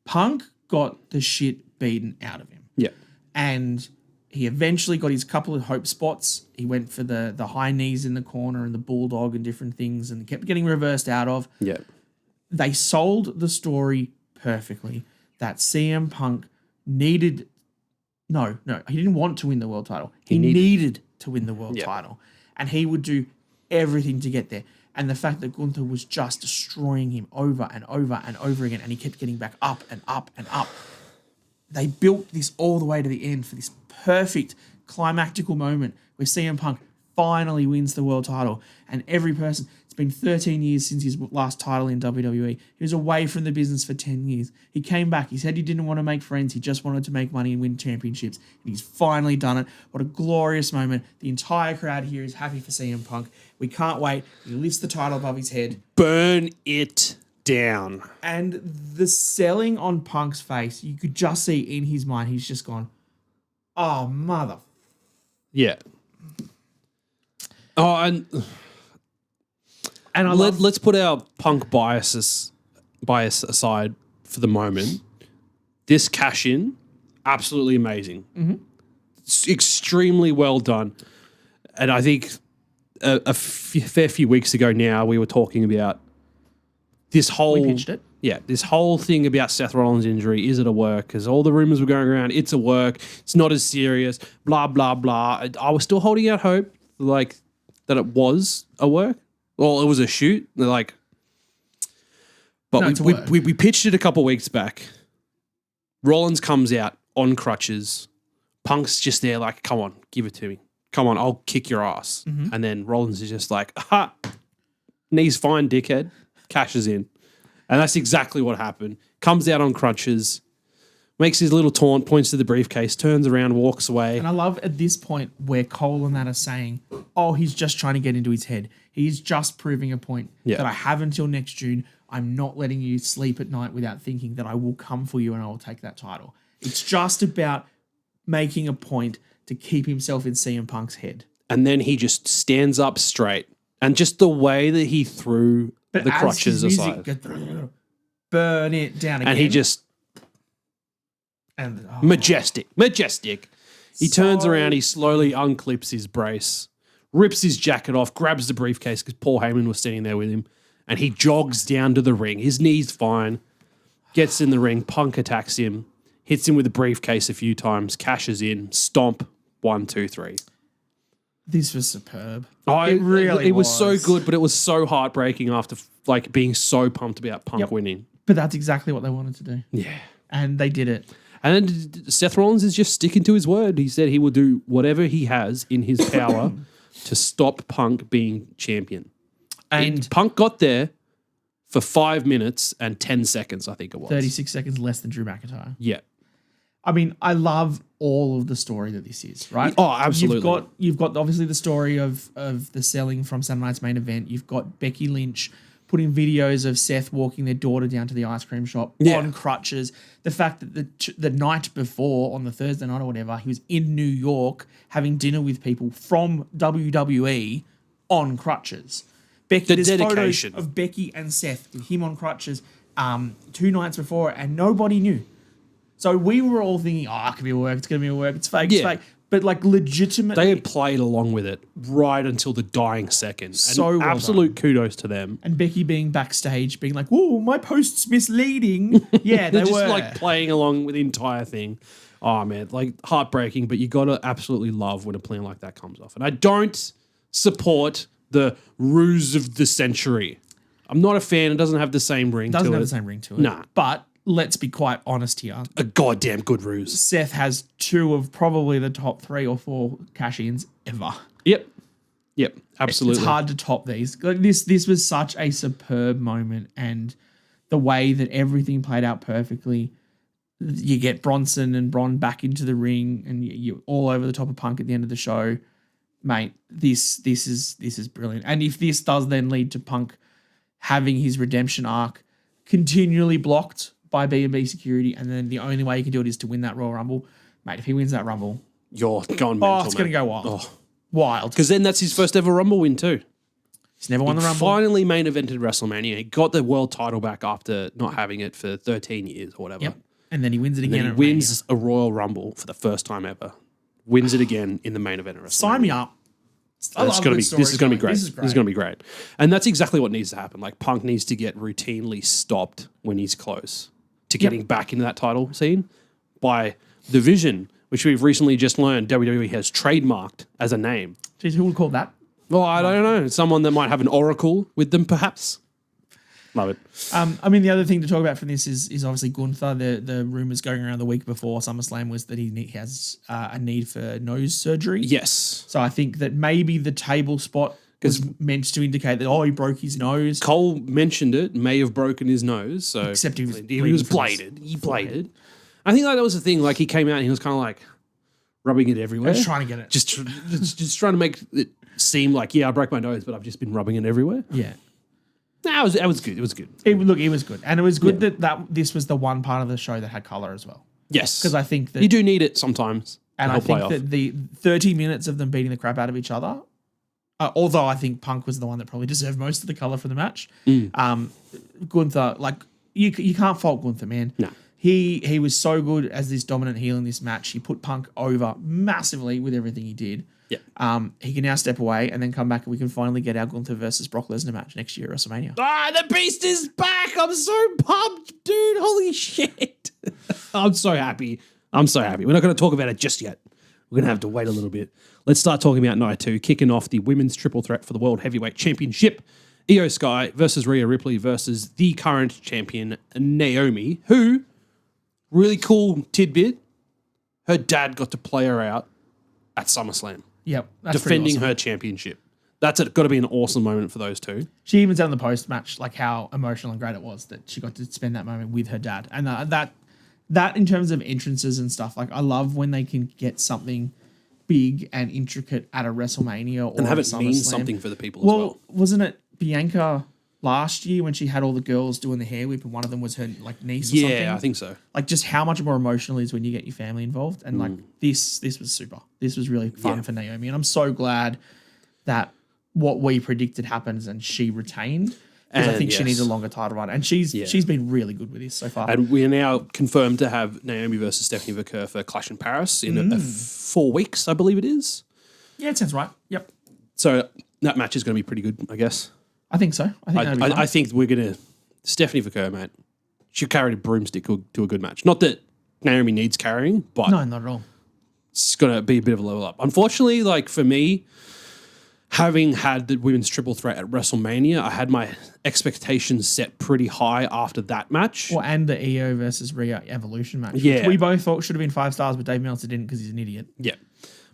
Punk got the shit beaten out of him. Yeah. And he eventually got his couple of hope spots. He went for the high knees in the corner and the bulldog and different things and kept getting reversed out of. Yeah. They sold the story perfectly that CM Punk needed... No, he didn't want to win the world title. He needed to win the world title. And he would do everything to get there. And the fact that Gunther was just destroying him over and over and over again, and he kept getting back up and up and up. They built this all the way to the end for this perfect climactical moment where CM Punk finally wins the world title. And every person, it's been 13 years since his last title in WWE. He was away from the business for 10 years. He came back. He said he didn't want to make friends. He just wanted to make money and win championships. And he's finally done it. What a glorious moment. The entire crowd here is happy for CM Punk. We can't wait. He lifts the title above his head. Burn it down. And the selling on Punk's face, you could just see in his mind, he's just gone, oh, mother. Yeah. Oh, and let's put our Punk bias aside for the moment. This cash in, absolutely amazing. Mm-hmm. It's extremely well done. And I think a fair few weeks ago now, we were talking about this whole... We pitched it. Yeah, this whole thing about Seth Rollins' injury. Is it a work? Because all the rumors were going around. It's a work. It's not as serious. Blah, blah, blah. I was still holding out hope, that it was a work. Well, it was a shoot. But we pitched it a couple weeks back. Rollins comes out on crutches. Punk's just there come on, give it to me. Come on, I'll kick your ass. Mm-hmm. And then Rollins is just aha, knee's fine, dickhead. Cashes in. And that's exactly what happened. Comes out on crutches, makes his little taunt, points to the briefcase, turns around, walks away. And I love at this point where Cole and that are saying, oh, he's just trying to get into his head. He's just proving a point that I have until next June. I'm not letting you sleep at night without thinking that I will come for you and I will take that title. It's just about making a point to keep himself in CM Punk's head. And then he just stands up straight. And just the way that he threw the crutches aside. Burn it down again. And he just... Majestic. He turns around, he slowly unclips his brace, rips his jacket off, grabs the briefcase because Paul Heyman was standing there with him, and he jogs down to the ring. His knee's fine, gets in the ring, Punk attacks him, hits him with the briefcase a few times, cashes in, stomp, 1, 2, 3. This was superb. It really was so good, but it was so heartbreaking after being so pumped about Punk winning. But that's exactly what they wanted to do. Yeah. And they did it. And Seth Rollins is just sticking to his word. He said he will do whatever he has in his power to stop Punk being champion. And Punk got there for 5 minutes and 10 seconds, I think it was. 36 seconds less than Drew McIntyre. Yeah. I mean, I love all of the story that this is, right? Oh, absolutely. You've got obviously the story of the selling from Saturday Night's Main Event. You've got Becky Lynch putting videos of Seth walking their daughter down to the ice cream shop on crutches. The fact that the night before, on the Thursday night or whatever, he was in New York having dinner with people from WWE on crutches. There's dedication photos of Becky and Seth with him on crutches 2 nights before, and nobody knew. So we were all thinking, it could be a work, it's going to be a work, it's fake, it's fake. But legitimately... They had played along with it right until the dying second. And absolute kudos to them. And Becky being backstage, being like, whoa, my post's misleading. Yeah, they were. Just playing along with the entire thing. Oh, man, heartbreaking, but you got to absolutely love when a plan like that comes off. And I don't support the ruse of the century. I'm not a fan. It doesn't have the same ring to it. Doesn't have the same ring to it. Nah. But... let's be quite honest here. A goddamn good ruse. Seth has 2 of probably the top 3 or 4 cash-ins ever. Yep. Yep, absolutely. It's hard to top these. Like this was such a superb moment, and the way that everything played out perfectly. You get Bronson and Bron back into the ring, and you're all over the top of Punk at the end of the show, mate. This is brilliant. And if this does then lead to Punk having his redemption arc continually blocked by B&B security, and then the only way you can do it is to win that Royal Rumble, mate. If he wins that Rumble, you're going mental. It's going to go wild. Wild. Because then that's his first ever Rumble win too. He's never won the Rumble. Finally main evented WrestleMania. He got the world title back after not having it for 13 years or whatever. Yep. And then he wins it again. He wins a Royal Rumble for the first time ever. Wins it again in the main event of WrestleMania. Sign me up. This is going to be great. This is going to be great. And that's exactly what needs to happen. Like Punk needs to get routinely stopped when he's close to getting back into that title scene by the Vision, which we've recently just learned WWE has trademarked as a name. Jeez, who would call that? Well, I don't know. Someone that might have an oracle with them, perhaps. Love it. I mean, the other thing to talk about from this is obviously Gunther. The rumors going around the week before SummerSlam was that he has a need for nose surgery. Yes. So I think that maybe the table spot was meant to indicate that, he broke his nose. Cole mentioned it, may have broken his nose. So except he was bladed. He bladed. I think that was the thing. Like he came out and he was kind of like rubbing it everywhere. Just trying to get it. Just trying to make it seem like, I broke my nose, but I've just been rubbing it everywhere. Yeah. No, it was good. It was good. It was good. And it was good that this was the one part of the show that had color as well. Yes. Because I think that... You do need it sometimes. And I think that the 30 minutes of them beating the crap out of each other, although I think Punk was the one that probably deserved most of the color for the match, Gunther, like, you can't fault Gunther, man. No. He was so good as this dominant heel in this match. He put Punk over massively with everything he did. Yeah. He can now step away and then come back, and we can finally get our Gunther versus Brock Lesnar match next year at WrestleMania. The Beast is back. I'm so pumped, dude. Holy shit. I'm so happy. We're not going to talk about it just yet. We're going to have to wait a little bit. Let's start talking about night 2, kicking off the women's triple threat for the World Heavyweight Championship. Io Sky versus Rhea Ripley versus the current champion, Naomi, who, really cool tidbit, her dad got to play her out at SummerSlam. Yep. Defending her championship. That's got to be an awesome moment for those two. She even said in the post-match like how emotional and great it was that she got to spend that moment with her dad. And that in terms of entrances and stuff, like I love when they can get something big and intricate at a WrestleMania or and have it SummerSlam. mean something for the people as well. Wasn't it Bianca last year when she had all the girls doing the hair whip and one of them was her like niece or something? Yeah, I think so. Like just how much more emotional it is when you get your family involved. And like this was super. This was really fun for Naomi. And I'm so glad that what we predicted happens and she retained. Because I think she needs a longer title run. And she's been really good with this so far. And we are now confirmed to have Naomi versus Stephanie Vaquer for Clash in Paris in 4 weeks, I believe it is. Yeah, it sounds right. Yep. So that match is going to be pretty good, I guess. I think so. I think we're going to... Stephanie Vaquer, mate, she carried a broomstick to a good match. Not that Naomi needs carrying, but... No, not at all. It's going to be a bit of a level up. Unfortunately, like for me... Having had the women's triple threat at WrestleMania, I had my expectations set pretty high after that match. Well, and the Io versus Rhea Evolution match. Yeah. Which we both thought should have been 5 stars, but Dave Meltzer didn't because he's an idiot. Yeah.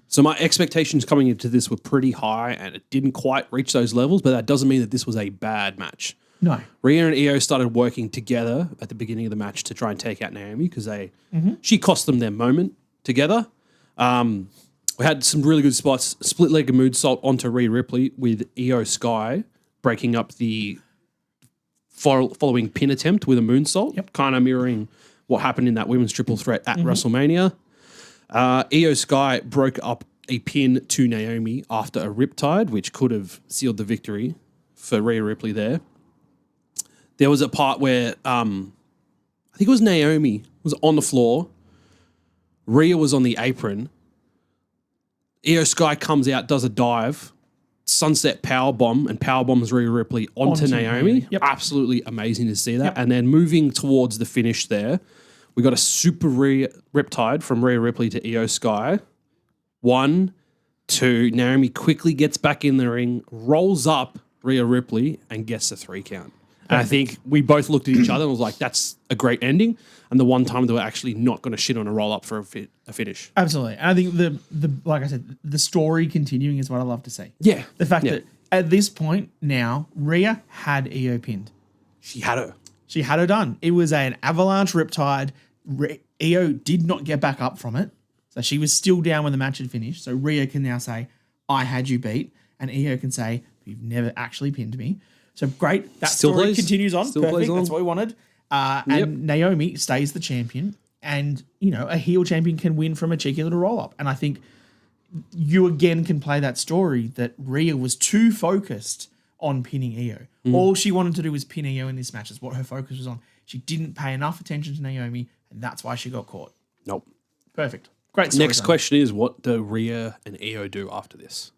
So my expectations coming into this were pretty high, and it didn't quite reach those levels, but that doesn't mean that this was a bad match. No. Rhea and Io started working together at the beginning of the match to try and take out Naomi because she cost them their moment together. We had some really good spots. Split-legged moonsault onto Rhea Ripley with Io Sky breaking up the following pin attempt with a moonsault, kind of mirroring what happened in that women's triple threat at WrestleMania. Io Sky broke up a pin to Naomi after a riptide, which could have sealed the victory for Rhea Ripley there. There was a part where I think it was Naomi was on the floor. Rhea was on the apron. Io Sky comes out, does a dive, sunset powerbomb, and powerbombs Rhea Ripley onto Naomi. Yep. Absolutely amazing to see that. And then moving towards the finish there, we got a super riptide from Rhea Ripley to Io Sky. 1, 2, Naomi quickly gets back in the ring, rolls up Rhea Ripley, and gets the 3 count. And I think we both looked at each other and was like, that's a great ending. And the one time they were actually not going to shit on a roll-up for a finish. Absolutely. And I think the like I said, the story continuing is what I love to see. Yeah. The fact that at this point now, Rhea had Io pinned. She had her. She had her done. It was an avalanche riptide. Io did not get back up from it. So she was still down when the match had finished. So Rhea can now say, I had you beat. And Io can say, you've never actually pinned me. So great. That story continues on. Still Perfect. That's what we wanted. And Naomi stays the champion. And, a heel champion can win from a cheeky little roll-up. And I think you again can play that story that Rhea was too focused on pinning Io. All she wanted to do was pin Io in this match is what her focus was on. She didn't pay enough attention to Naomi, and that's why she got caught. Nope. Perfect. Great story. Next question is, what do Rhea and Io do after this?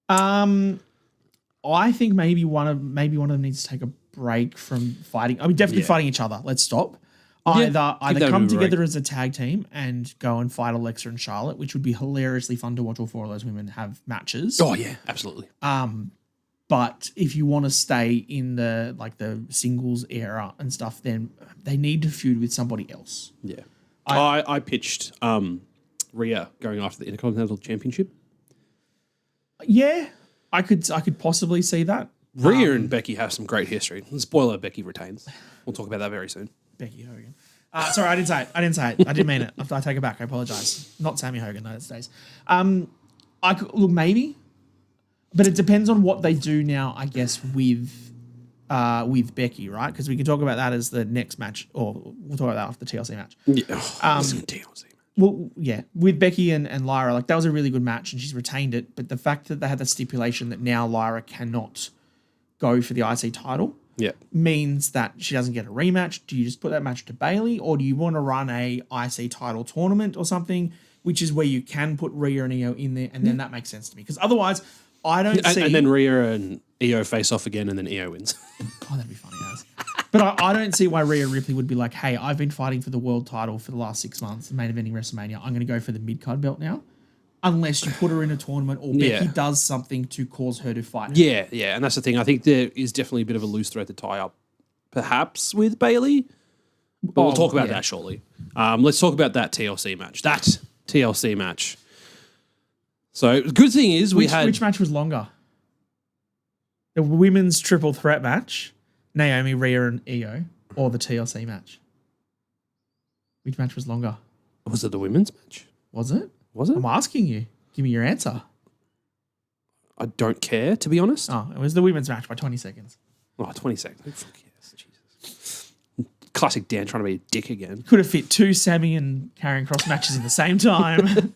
I think maybe one of them needs to take a break from fighting. I mean, definitely fighting each other. Let's stop. Either come together as a tag team and go and fight Alexa and Charlotte, which would be hilariously fun to watch all four of those women have matches. Oh yeah, absolutely. But if you want to stay in the singles era and stuff, then they need to feud with somebody else. Yeah. I pitched Rhea going after the Intercontinental Championship. Yeah, I could possibly see that. Rhea and Becky have some great history. Spoiler, Becky retains. We'll talk about that very soon. Becky Hogan. Sorry, I didn't say it. I didn't mean it. I take it back. I apologize. Not Sammy Hogan, that stays. Look, maybe, but it depends on what they do now, I guess, with Becky, right? Because we can talk about that as the next match, or we'll talk about that after the TLC match. Yeah, TLC match. Well, yeah, with Becky and Lyra, that was a really good match, and she's retained it. But the fact that they had the stipulation that now Lyra cannot go for the IC title, means that she doesn't get a rematch. Do you just put that match to Bayley, or do you want to run a IC title tournament or something, which is where you can put Rhea and Io in there, and then that makes sense to me? Because otherwise, I don't see... And then Rhea and Io face off again, and then Io wins. Oh, that'd be funny, guys. But I don't see why Rhea Ripley would be like, hey, I've been fighting for the world title for the last 6 months, main eventing WrestleMania. I'm going to go for the mid-card belt now. Unless you put her in a tournament or Becky does something to cause her to fight. Yeah, and that's the thing. I think there is definitely a bit of a loose thread to tie up, perhaps with Bayley. But we'll talk about that shortly. Let's talk about that TLC match. So the good thing is which match was longer? The women's triple threat match, Naomi, Rhea, and Io, or the TLC match? Which match was longer? Was it the women's match? Was it? Was it? I'm asking you. Give me your answer. I don't care, to be honest. Oh, it was the women's match by 20 seconds. Oh, 20 seconds. Oh, fuck yes. Jesus. Classic Dan trying to be a dick again. Could have fit 2 Sammy and Karrion Kross matches in the same time.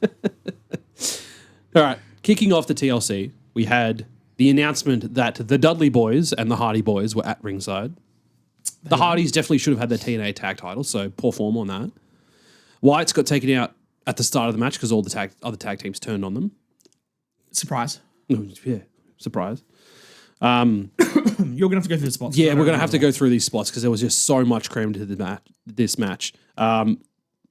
All right. Kicking off the TLC, we had the announcement that the Dudley Boys and the Hardy Boys were at ringside. The Hardys definitely should have had their TNA tag titles, so poor form on that. Wyatt's got taken out at the start of the match because all the other tag teams turned on them. Surprise. Yeah, surprise. You're going to have to go through the spots. Yeah, we're going to have to go through these spots because there was just so much crammed into this match.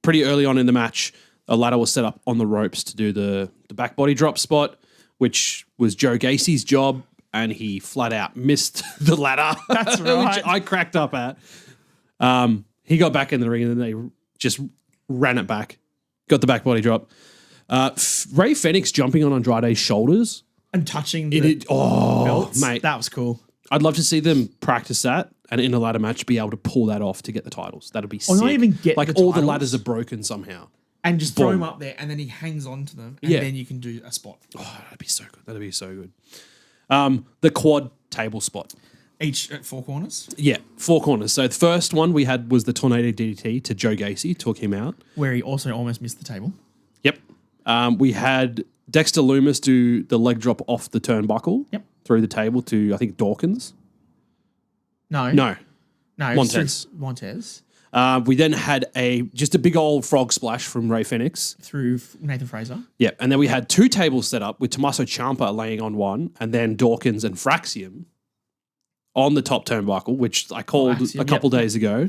Pretty early on in the match, a ladder was set up on the ropes to do the back body drop spot, which was Joe Gacy's job, and he flat out missed the ladder. That's right. Which I cracked up at. He got back in the ring and then they just ran it back. Got the back body drop. Ray Fenix jumping on Andrade's shoulders. And touching the belts. Mate. That was cool. I'd love to see them practice that and in a ladder match be able to pull that off to get the titles. That'd be sick. Or not even get like the all titles. the ladders are broken somehow. And just throw him up there and then he hangs on to them and then you can do a spot. Oh, that'd be so good. That'd be so good. The quad table spot. Each at 4 corners? Yeah, 4 corners. So the first one we had was the Tornado DDT to Joe Gacy, took him out. Where he also almost missed the table. Yep. We had Dexter Lumis do the leg drop off the turnbuckle through the table to, I think, Dawkins. No. Montez. We then had just a big old frog splash from Ray Fenix. Through Nathan Fraser. Yeah, and then we had 2 tables set up with Tommaso Ciampa laying on one and then Dawkins and Fraxium on the top turnbuckle, which I called a couple days ago,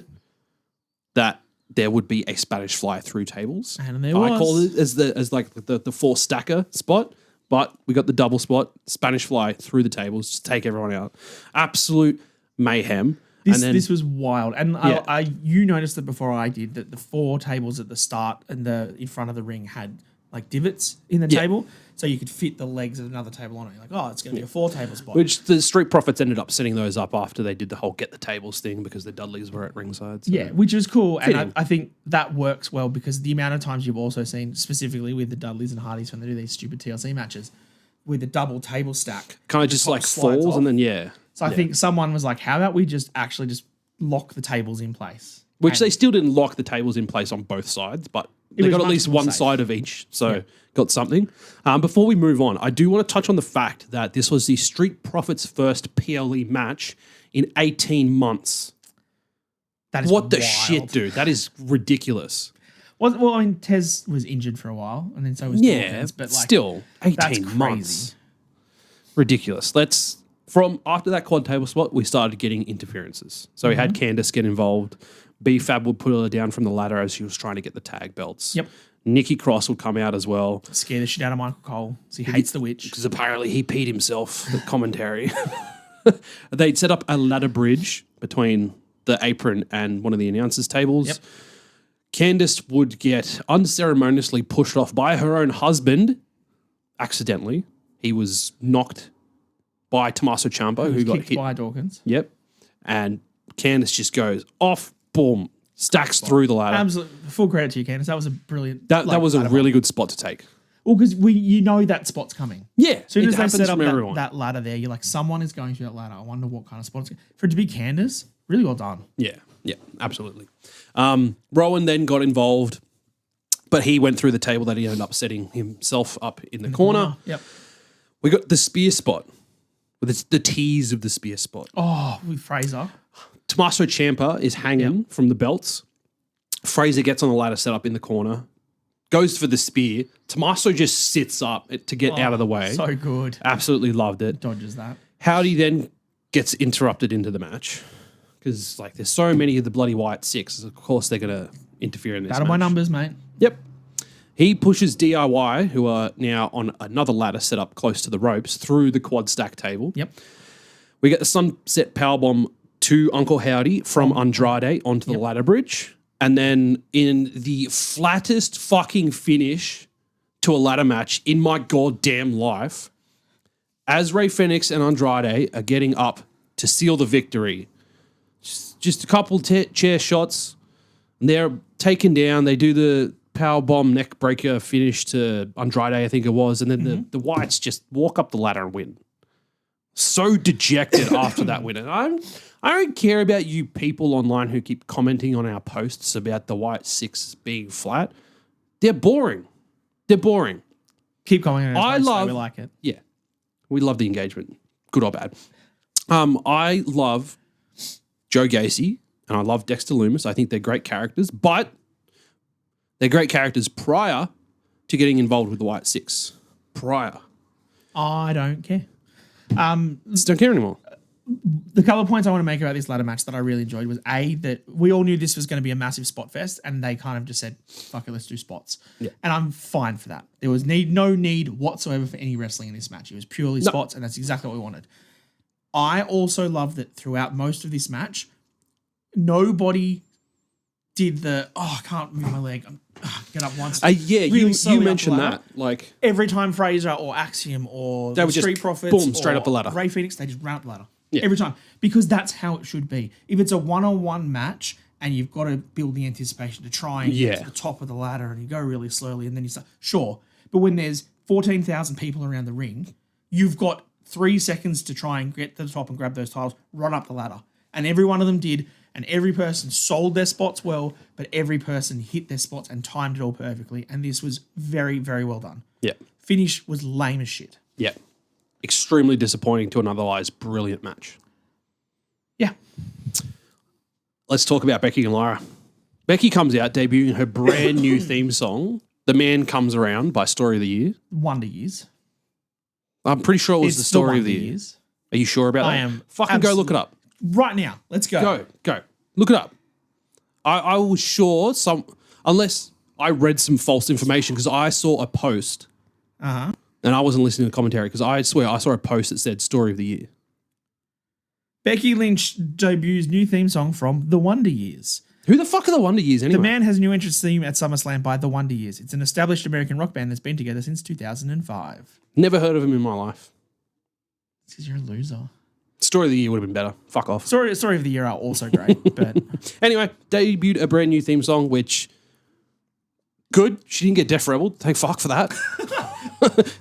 that there would be a Spanish fly through tables. And there was. I called it as like the 4 stacker spot, but we got the double spot, Spanish fly through the tables to take everyone out. Absolute mayhem. This was wild. And you noticed that before I did, that the 4 tables at the start and in front of the ring had like divots in the table, so you could fit the legs of another table on it. You're like, oh, it's going to be a 4-table spot. Which the Street Profits ended up setting those up after they did the whole get the tables thing because the Dudleys were at ringside. So. Yeah, which was cool. And I think that works well because the amount of times you've also seen, specifically with the Dudleys and Hardys when they do these stupid TLC matches, with a double table stack. Kind of just like falls off. And then, So I think someone was like, how about we just lock the tables in place? Which they still didn't lock the tables in place on both sides, but they got at least one side of each. So got something. Before we move on, I do want to touch on the fact that this was the Street Profits' first PLE match in 18 months. That is what the wild. shit, dude? That is ridiculous. Well, I mean, Tez was injured for a while, and then so was Dawkins, but like, still 18 months. Ridiculous. From after that quad table spot, we started getting interferences. So we had Candice get involved. B-Fab would put her down from the ladder as she was trying to get the tag belts. Yep. Nikki Cross would come out as well. Scare the shit out of Michael Cole. So he hates the witch. Because apparently he peed himself, the commentary. They'd set up a ladder bridge between the apron and one of the announcers' tables. Yep. Candice would get unceremoniously pushed off by her own husband, accidentally. He was knocked by Tommaso Ciampa, who got hit by Dawkins. Yep. And Candice just goes off, boom, stacks through the ladder. Absolutely. Full credit to you, Candice. That was a brilliant. That was a really good spot to take. Well, because you know that spot's coming. Yeah. As soon as they set up that ladder there, you're like, someone is going through that ladder. I wonder what kind of spot it's going. For it to be Candice, really well done. Yeah, absolutely. Rowan then got involved, but he went through the table that he ended up setting himself up in the corner. Yep. We got the spear spot. With the tease of the spear spot. Oh, with Fraser. Tommaso Ciampa is hanging from the belts. Fraser gets on the ladder set up in the corner, goes for the spear. Tommaso just sits up to get out of the way. So good. Absolutely loved it. Dodges that. Howdy then gets interrupted into the match because there's so many of the bloody White Six. Of course, they're going to interfere in this Battle by numbers, mate. Yep. He pushes DIY, who are now on another ladder set up close to the ropes, through the quad stack table. Yep. We get the sunset powerbomb to Uncle Howdy from Andrade onto the ladder bridge. And then in the flattest fucking finish to a ladder match in my goddamn life, as Rey Fenix and Andrade are getting up to seal the victory, just a couple chair shots, and they're taken down. They do the powerbomb neck breaker finish to Andrade, I think it was, and then the Whites just walk up the ladder and win. So dejected after that win. And I don't care about you people online who keep commenting on our posts about the White Six being flat. They're boring. Keep commenting on our posts. We like it. Yeah. We love the engagement. Good or bad. I love Joe Gacy and I love Dexter Lumis. I think they're great characters, but they're great characters prior to getting involved with the White Six. Prior. I don't care. Just don't care anymore. The couple of points I want to make about this ladder match that I really enjoyed was that we all knew this was going to be a massive spot fest, and they kind of just said, fuck it, let's do spots. Yeah. And I'm fine for that. There was no need whatsoever for any wrestling in this match. It was purely spots, and that's exactly what we wanted. I also love that throughout most of this match, nobody did I can't move my leg. Get up once. You mentioned that. Like every time Fraser or Axiom or the Street Profits, boom, straight up the ladder. Rey Fenix, they just ran up the ladder. Yeah. Every time. Because that's how it should be. If it's a one-on-one match and you've got to build the anticipation to try and get to the top of the ladder and you go really slowly and then you start, sure. But when there's 14,000 people around the ring, you've got 3 seconds to try and get to the top and grab those titles, run up the ladder. And every one of them did, and every person sold their spots well, but every person hit their spots and timed it all perfectly. And this was very, very well done. Yeah. Finish was lame as shit. Yeah. Extremely disappointing to an otherwise brilliant match. Yeah. Let's talk about Becky and Lyra. Becky comes out debuting her brand new theme song, The Man Comes Around by Story of the Year. Wonder Years. I'm pretty sure it was the Story of the Year. Are you sure about that? I am. Fucking go look it up. Right now. Let's go. Go. Look it up. I was sure unless I read some false information because I saw a post and I wasn't listening to commentary because I swear I saw a post that said Story of the Year. Becky Lynch debuts new theme song from The Wonder Years. Who the fuck are the Wonder Years anyway? The man has a new entrance theme at SummerSlam by The Wonder Years. It's an established American rock band that's been together since 2005. Never heard of him in my life. It's because you're a loser. Story of the year would have been better. Fuck off. Story of the year are also great. But anyway, debuted a brand new theme song, which good. She didn't get Def Rebel. Thank fuck for that.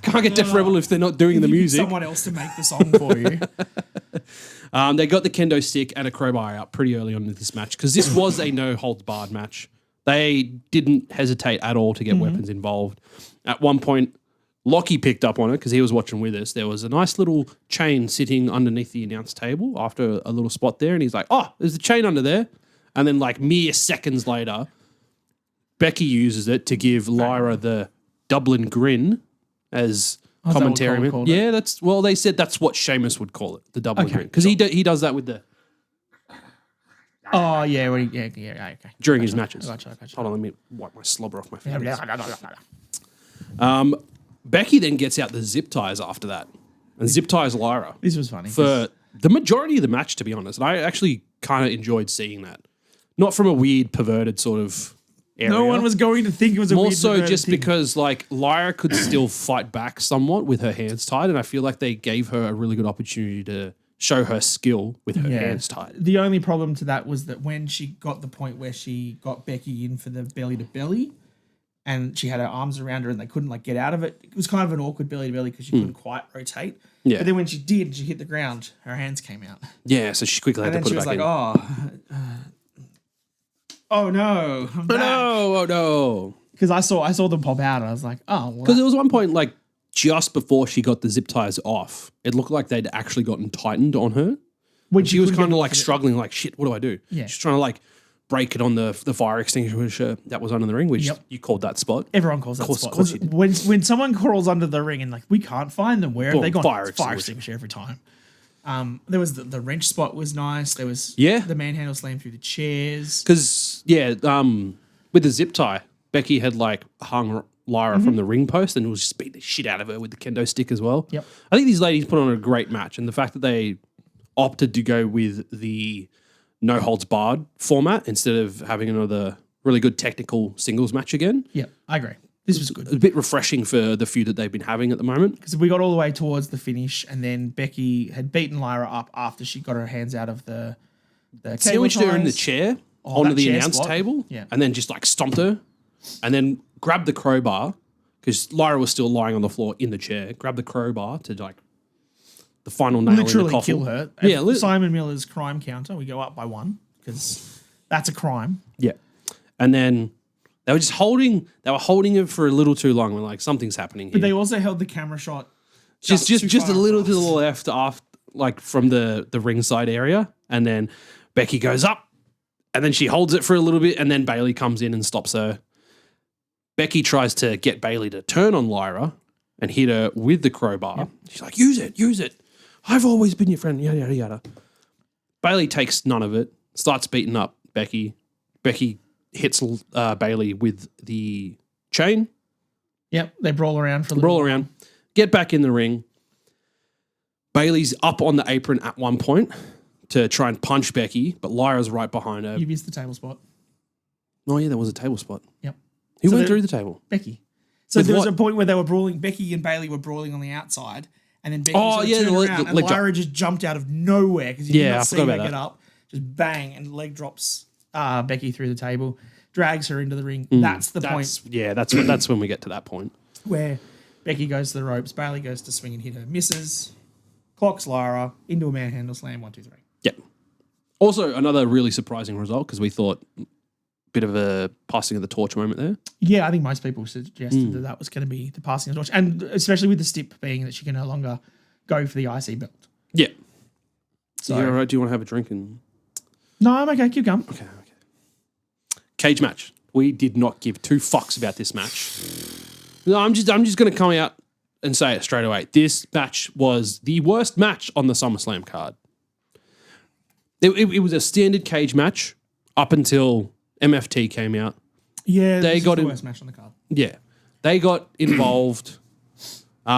Can't get Def Rebel if they're not doing the music. Someone else to make the song for you. They got the kendo stick and a crowbar out pretty early on in this match because this was a no holds barred match. They didn't hesitate at all to get weapons involved. At one point, Lockie picked up on it because he was watching with us. There was a nice little chain sitting underneath the announce table after a little spot there, and he's like, "Oh, there's a chain under there." And then, like mere seconds later, Becky uses it to give Lyra the Dublin grin as commentary. Yeah, they said that's what Sheamus would call it, the Dublin grin, because he does that with the. Oh yeah, okay. During his matches. Gotcha. Hold on, let me wipe my slobber off my fingers. Becky then gets out the zip ties after that and zip ties Lyra. This was funny. For the majority of the match, to be honest. And I actually kind of enjoyed seeing that. Not from a weird, perverted sort of area. No one was going to think it was a more weird, so perverted just thing. because like Lyra could still fight back somewhat with her hands tied, and I feel like they gave her a really good opportunity to show her skill with her hands tied. The only problem to that was that when she got the point where she got Becky in for the belly to belly, and she had her arms around her and they couldn't like get out of it. It was kind of an awkward belly to belly because she couldn't quite rotate. Yeah. But then when she did, she hit the ground, her hands came out. Yeah, so she quickly had to put it back in. Oh no. Oh no. Because I saw them pop out and I was like, oh. Because there was one point like just before she got the zip ties off, it looked like they'd actually gotten tightened on her. When she was kind of like struggling, like, shit, what do I do? Yeah. She's trying to like break it on the fire extinguisher that was under the ring, which you called that spot. Everyone calls that spot. When someone crawls under the ring and like, we can't find them, where have they gone? Fire extinguisher every time. There was the wrench spot was nice. There was the manhandle slam through the chairs. Because, with the zip tie, Becky had like hung Lyra from the ring post and was just beating the shit out of her with the kendo stick as well. Yep. I think these ladies put on a great match, and the fact that they opted to go with the no holds barred format instead of having another really good technical singles match again. Yeah, I agree. This was good. A bit refreshing for the feud that they've been having at the moment. Because we got all the way towards the finish, and then Becky had beaten Lyra up after she got her hands out of the sandwiched her in the chair onto the announce table, yeah, and then just like stomped her, and then grabbed the crowbar because Lyra was still lying on the floor in the chair. Grabbed the crowbar to like the final nail in the coffin. Kill her. Yeah, Simon Miller's crime counter. We go up by 1 because that's a crime. Yeah, and then they were just holding. They were holding it for a little too long. We're like, something's happening here. But they also held the camera shot just a little to the left, after like from the ringside area, and then Becky goes up, and then she holds it for a little bit, and then Bayley comes in and stops her. Becky tries to get Bayley to turn on Lyra and hit her with the crowbar. Yep. She's like, use it. I've always been your friend, yada, yada, yada. Bayley takes none of it, starts beating up Becky. Becky hits Bayley with the chain. Yep, they brawl around for a little while. Get back in the ring. Bayley's up on the apron at one point to try and punch Becky, but Lyra's right behind her. You missed the table spot. Oh, yeah, there was a table spot. Yep. Who went through the table? Becky. So there was a point where they were brawling, Becky and Bayley were brawling on the outside, and then Becky turned around, and Lyra just jumped out of nowhere because you did not see her get up. Just bang, and leg drops Becky through the table, drags her into the ring. That's the point. Yeah, that's when we get to that point. Where Becky goes to the ropes, Bayley goes to swing and hit her, misses, clocks Lyra into a manhandle slam, 1, 2, 3. Yeah. Also, another really surprising result because we thought bit of a passing of the torch moment there. Yeah, I think most people suggested that was going to be the passing of the torch, and especially with the stip being that she can no longer go for the IC belt. Yeah. So, you all right? Do you want to have a drink? No, I'm okay. Keep going. Okay. Cage match. We did not give 2 fucks about this match. No, I'm just going to come out and say it straight away. This match was the worst match on the SummerSlam card. It was a standard cage match up until MFT came out. Yeah, they got the worst match on the card. Yeah, they got involved. They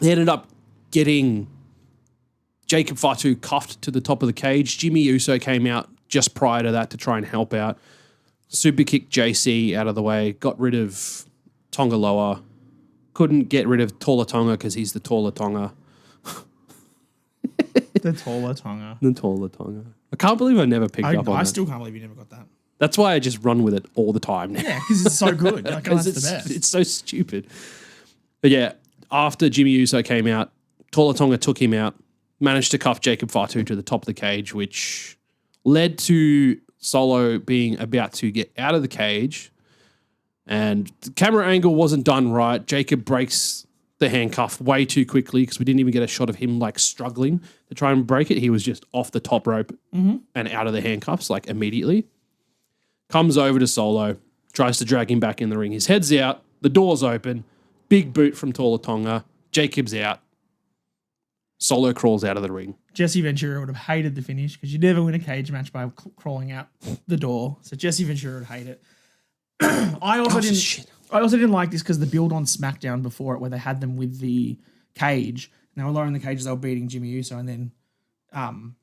ended up getting Jacob Fatu cuffed to the top of the cage. Jimmy Uso came out just prior to that to try and help out. Super kicked JC out of the way. Got rid of Tonga Loa. Couldn't get rid of Taller Tonga because he's the taller Tonga. The taller Tonga. The taller Tonga. I can't believe I never picked up on that. I still can't believe you never got that. That's why I just run with it all the time now. Yeah, because it's so good. Like, oh, that's the best. It's so stupid. But yeah, after Jimmy Uso came out, Taller Tonga took him out, managed to cuff Jacob Fatu to the top of the cage, which led to Solo being about to get out of the cage. And the camera angle wasn't done right. Jacob breaks the handcuff way too quickly because we didn't even get a shot of him like struggling to try and break it. He was just off the top rope and out of the handcuffs like immediately. Comes over to Solo, tries to drag him back in the ring. His head's out, the door's open, big boot from Taller Tonga, Jacob's out. Solo crawls out of the ring. Jesse Ventura would have hated the finish because you never win a cage match by crawling out the door. So Jesse Ventura would hate it. I also didn't like this because the build on SmackDown before it, where they had them with the cage, and they were lowering the cage, they were beating Jimmy Uso, and then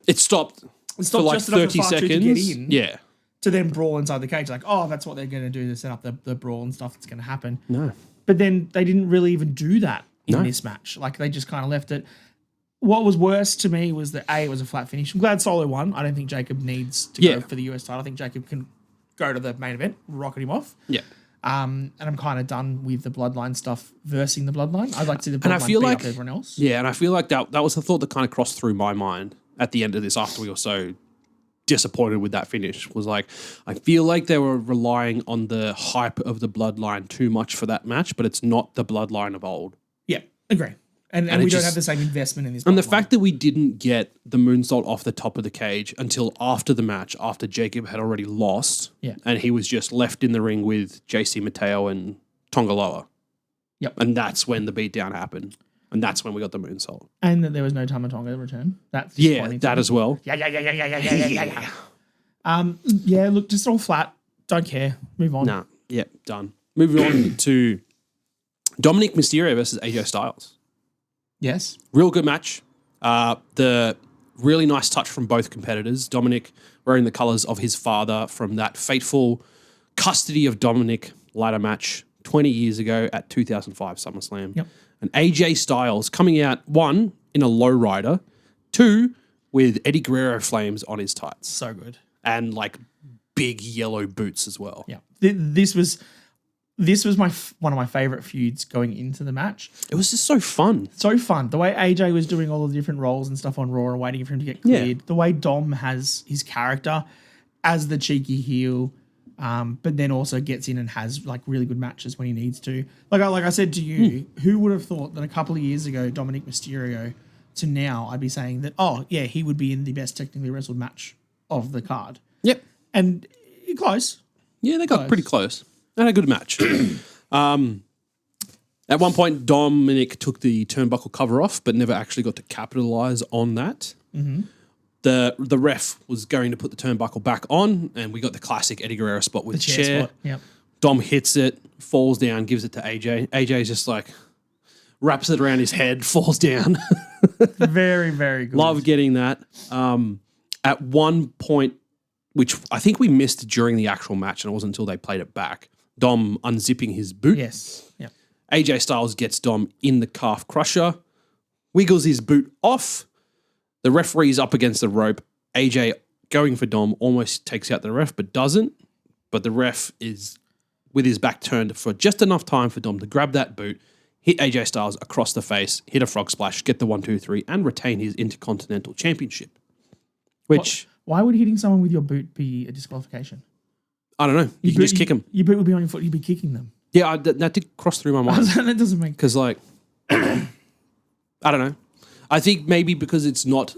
it stopped for like just enough 30 seconds. To get in, yeah. To then brawl inside the cage, like, oh, that's what they're going to do to set up the brawl and stuff that's going to happen. No. But then they didn't really even do that in this match. Like, they just kind of left it. What was worse to me was that it was a flat finish. I'm glad Solo won. I don't think Jacob needs to go for the US title. I think Jacob can go to the main event, rocket him off. Yeah. And I'm kind of done with the Bloodline stuff versing the Bloodline. I'd like to see the Bloodline beat up everyone else. Yeah, and I feel like that was the thought that kind of crossed through my mind at the end of this after we were so disappointed with that finish. Was like, I feel like they were relying on the hype of the Bloodline too much for that match, but it's not the Bloodline of old. Yeah, agree. And we don't have the same investment in this. And the fact that we didn't get the moonsault off the top of the cage until after the match, after Jacob had already lost, and he was just left in the ring with JC Mateo and Tonga Loa. Yep. And that's when the beatdown happened. And that's when we got the moonsault. And that there was no Tama Tonga return. That's that as well. Yeah. Yeah, look, just all flat. Don't care. Move on. Nah, yeah, done. Moving on to Dominic Mysterio versus AJ Styles. Yes. Real good match. The really nice touch from both competitors. Dominic wearing the colours of his father from that fateful custody of Dominic ladder match 20 years ago at 2005 SummerSlam. Yep. And AJ Styles coming out, 1, in a lowrider, 2, with Eddie Guerrero flames on his tights. So good. And like big yellow boots as well. Yeah. This was one of my favorite feuds going into the match. It was just so fun. So fun. The way AJ was doing all the different roles and stuff on Raw and waiting for him to get cleared. Yeah. The way Dom has his character as the cheeky heel, but then also gets in and has like really good matches when he needs to. Like I said to you, who would have thought that a couple of years ago, Dominic Mysterio, to now, I'd be saying that, oh, yeah, he would be in the best technically wrestled match of the card. Yep. And close. Yeah, they got pretty close. They had a good match. At one point, Dominic took the turnbuckle cover off, but never actually got to capitalize on that. Mm-hmm. The ref was going to put the turnbuckle back on, and we got the classic Eddie Guerrero spot with the chair. Spot. Yep. Dom hits it, falls down, gives it to AJ. AJ's just like wraps it around his head, falls down. Very, very good. Love getting that. At one point, which I think we missed during the actual match, and it wasn't until they played it back, Dom unzipping his boot. Yes. Yep. AJ Styles gets Dom in the calf crusher, wiggles his boot off. The referee's up against the rope. AJ going for Dom almost takes out the ref, but doesn't. But the ref is with his back turned for just enough time for Dom to grab that boot, hit AJ Styles across the face, hit a frog splash, get the 1, 2, 3, and retain his Intercontinental Championship. Which... Why would hitting someone with your boot be a disqualification? I don't know. You can just kick them. Your boot would be on your foot. You'd be kicking them. Yeah, that did cross through my mind. That doesn't make... Because, like, I don't know. I think maybe because it's not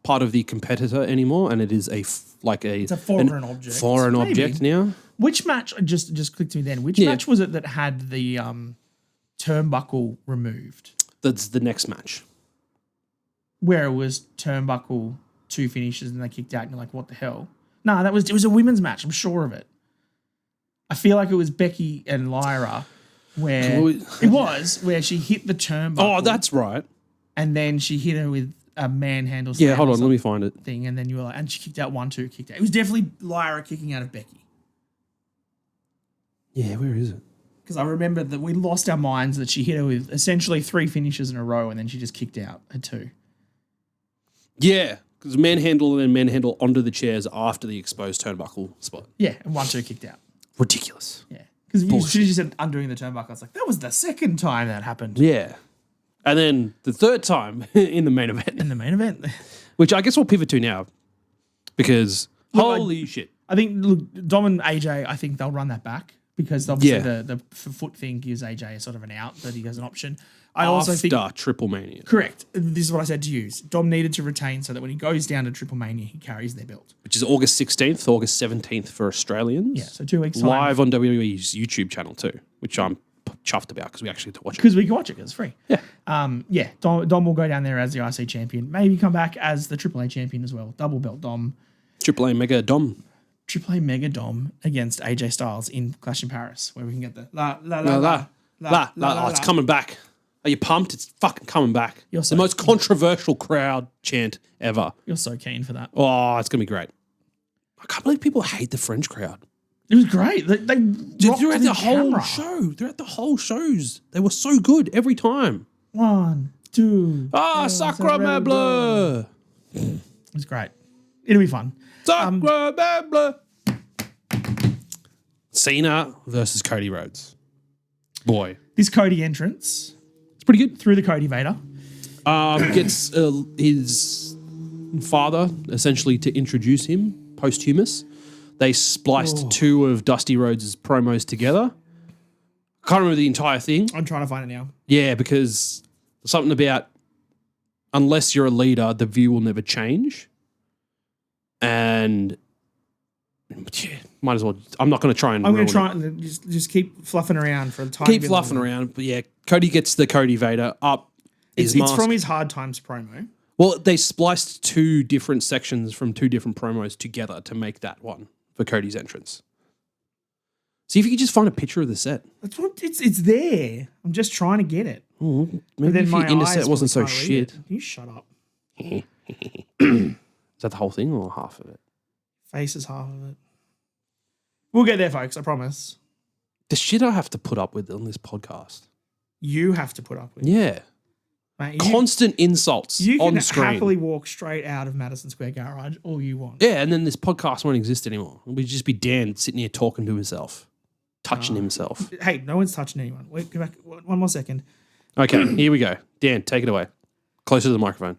part of the competitor anymore and it is it's a foreign object. Foreign object now. Which match, just clicked to me then, which match was it that had the turnbuckle removed? That's the next match. Where it was turnbuckle... 2 finishes and they kicked out and you're like, what the hell? No, it was a women's match. I'm sure of it. I feel like it was Becky and Lyra where where she hit the turnbuckle. Oh, that's right. And then she hit her with a manhandle. Yeah, hold on, let me find it. Thing, and then you were like, and she kicked out 1-2, kicked out. It was definitely Lyra kicking out of Becky. Yeah, where is it? Because I remember that we lost our minds that she hit her with essentially 3 finishes in a row, and then she just kicked out at 2. Yeah, because manhandle and then manhandle onto the chairs after the exposed turnbuckle spot. Yeah, and 1-2 kicked out. Ridiculous. Yeah, because you should have just said undoing the turnbuckle. I was like, that was the second time that happened. Yeah. And then the third time in the main event. In the main event. Which I guess we'll pivot to now because holy shit. I think, look, Dom and AJ, I think they'll run that back. Because obviously the foot thing gives AJ a sort of an out that he has an option. I also think Triple Mania. Correct. This is what I said to you. Dom needed to retain so that when he goes down to Triple Mania, he carries their belt. Which is August 16th, August 17th for Australians. Yeah, so 2 weeks time. Live on WWE's YouTube channel too, which I'm chuffed about because we actually get to watch it. Because we can watch it because it's free. Yeah. Dom will go down there as the IC champion. Maybe come back as the Triple A champion as well. Double belt Dom. Triple A Mega Dom. Triple A Mega Dom against AJ Styles in Clash in Paris, where we can get the it's coming back. Are you pumped? It's fucking coming back. You're so the most controversial crowd chant ever. You're so keen for that. Oh, it's gonna be great. I can't believe people hate the French crowd. It was great. They throughout the whole show. Throughout the whole shows, they were so good every time. 1, 2. Sacre bleu. It was great. It'll be fun. Cena versus Cody Rhodes. Boy. This Cody entrance. It's pretty good. Through the Cody Vader. Gets his father essentially to introduce him posthumous. They spliced 2 of Dusty Rhodes' promos together. Can't remember the entire thing. I'm trying to find it now. Yeah, because something about unless you're a leader, the view will never change. And might as well. I'm not going to try and. I'm going to try and just keep fluffing around for a time. Keep fluffing around, but yeah, Cody gets the Cody Vader up. It's from his Hard Times promo. Well, they spliced 2 different sections from 2 different promos together to make that one for Cody's entrance. See if you could just find a picture of the set. That's what it's there. I'm just trying to get it. Maybe if your internet wasn't so shit. You shut up. Is that the whole thing or half of it? Face is half of it. We'll get there, folks. I promise. The shit I have to put up with on this podcast. You have to put up with. Yeah. Mate, constant insults on screen. You can happily walk straight out of Madison Square Garage all you want. Yeah, and then this podcast won't exist anymore. It'll just be Dan sitting here talking to himself, touching himself. Hey, no one's touching anyone. Wait, go back one more second. Okay, here we go. Dan, take it away. Closer to the microphone.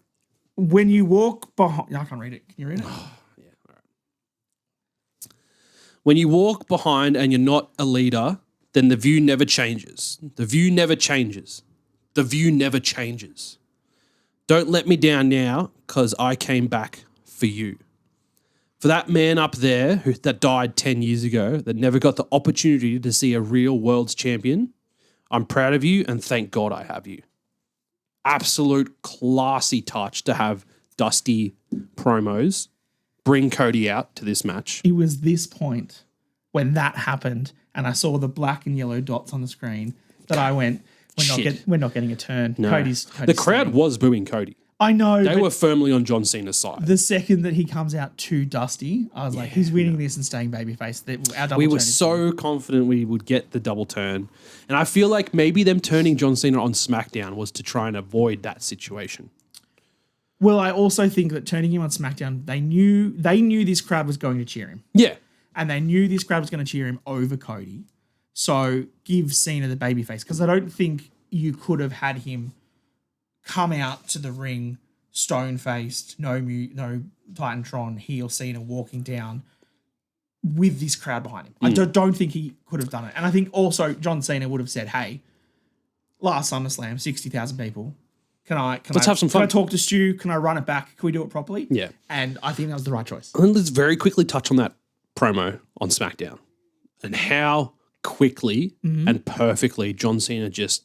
When you walk behind... I can't read it. Can you read it? Yeah, all right. When you walk behind and you're not a leader, then the view never changes. The view never changes. The view never changes. Don't let me down now because I came back for you. For that man up there that died 10 years ago, that never got the opportunity to see a real world's champion, I'm proud of you and thank God I have you. Absolute classy touch to have Dusty promos bring Cody out to this match. It was this point when that happened and I saw the black and yellow dots on the screen that I went, we're not getting a turn. No. Cody's the crowd was booing Cody. I know. They were firmly on John Cena's side. The second that he comes out to Dusty, I was like, he's winning this and staying babyface. We were so confident we would get the double turn. And I feel like maybe them turning John Cena on SmackDown was to try and avoid that situation. Well, I also think that turning him on SmackDown, they knew this crowd was going to cheer him. Yeah. And they knew this crowd was going to cheer him over Cody. So give Cena the babyface. Because I don't think you could have had him come out to the ring stone-faced, no Titantron, heel Cena walking down with this crowd behind him. I don't think he could have done it. And I think also John Cena would have said, hey, last SummerSlam, 60,000 people. Let's have some fun. Can I talk to Stu? Can I run it back? Can we do it properly? Yeah. And I think that was the right choice. And let's very quickly touch on that promo on SmackDown and how quickly and perfectly John Cena just,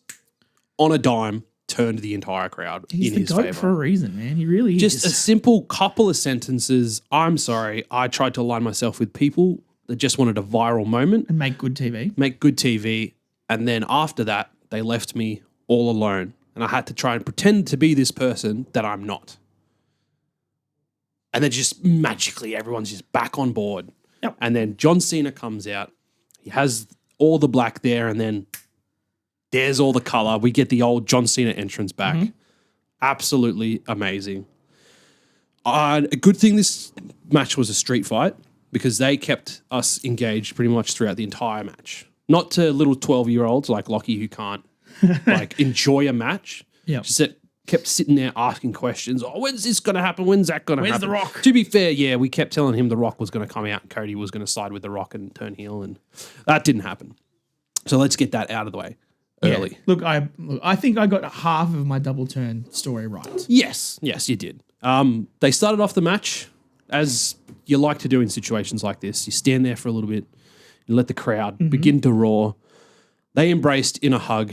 on a dime, turned the entire crowd in his favor. He's the GOAT for a reason, man. He really is. Just a simple couple of sentences. I'm sorry. I tried to align myself with people that just wanted a viral moment. And make good TV. Make good TV. And then after that, they left me all alone. And I had to try and pretend to be this person that I'm not. And then just magically everyone's just back on board. Yep. And then John Cena comes out. He has all the black there, and then there's all the color. We get the old John Cena entrance back. Mm-hmm. Absolutely amazing. A good thing this match was a street fight because they kept us engaged pretty much throughout the entire match. Not to little 12-year-olds like Lockie who can't like enjoy a match. Yeah. Just kept sitting there asking questions. Oh, when's this going to happen? When's that going to happen? Where's The Rock? To be fair, yeah, we kept telling him The Rock was going to come out and Cody was going to side with The Rock and turn heel, and that didn't happen. So let's get that out of the way early. Yeah. Look, I think I got half of my double turn story right. Yes, you did. They started off the match as you like to do in situations like this. You stand there for a little bit, you let the crowd begin to roar. They embraced in a hug,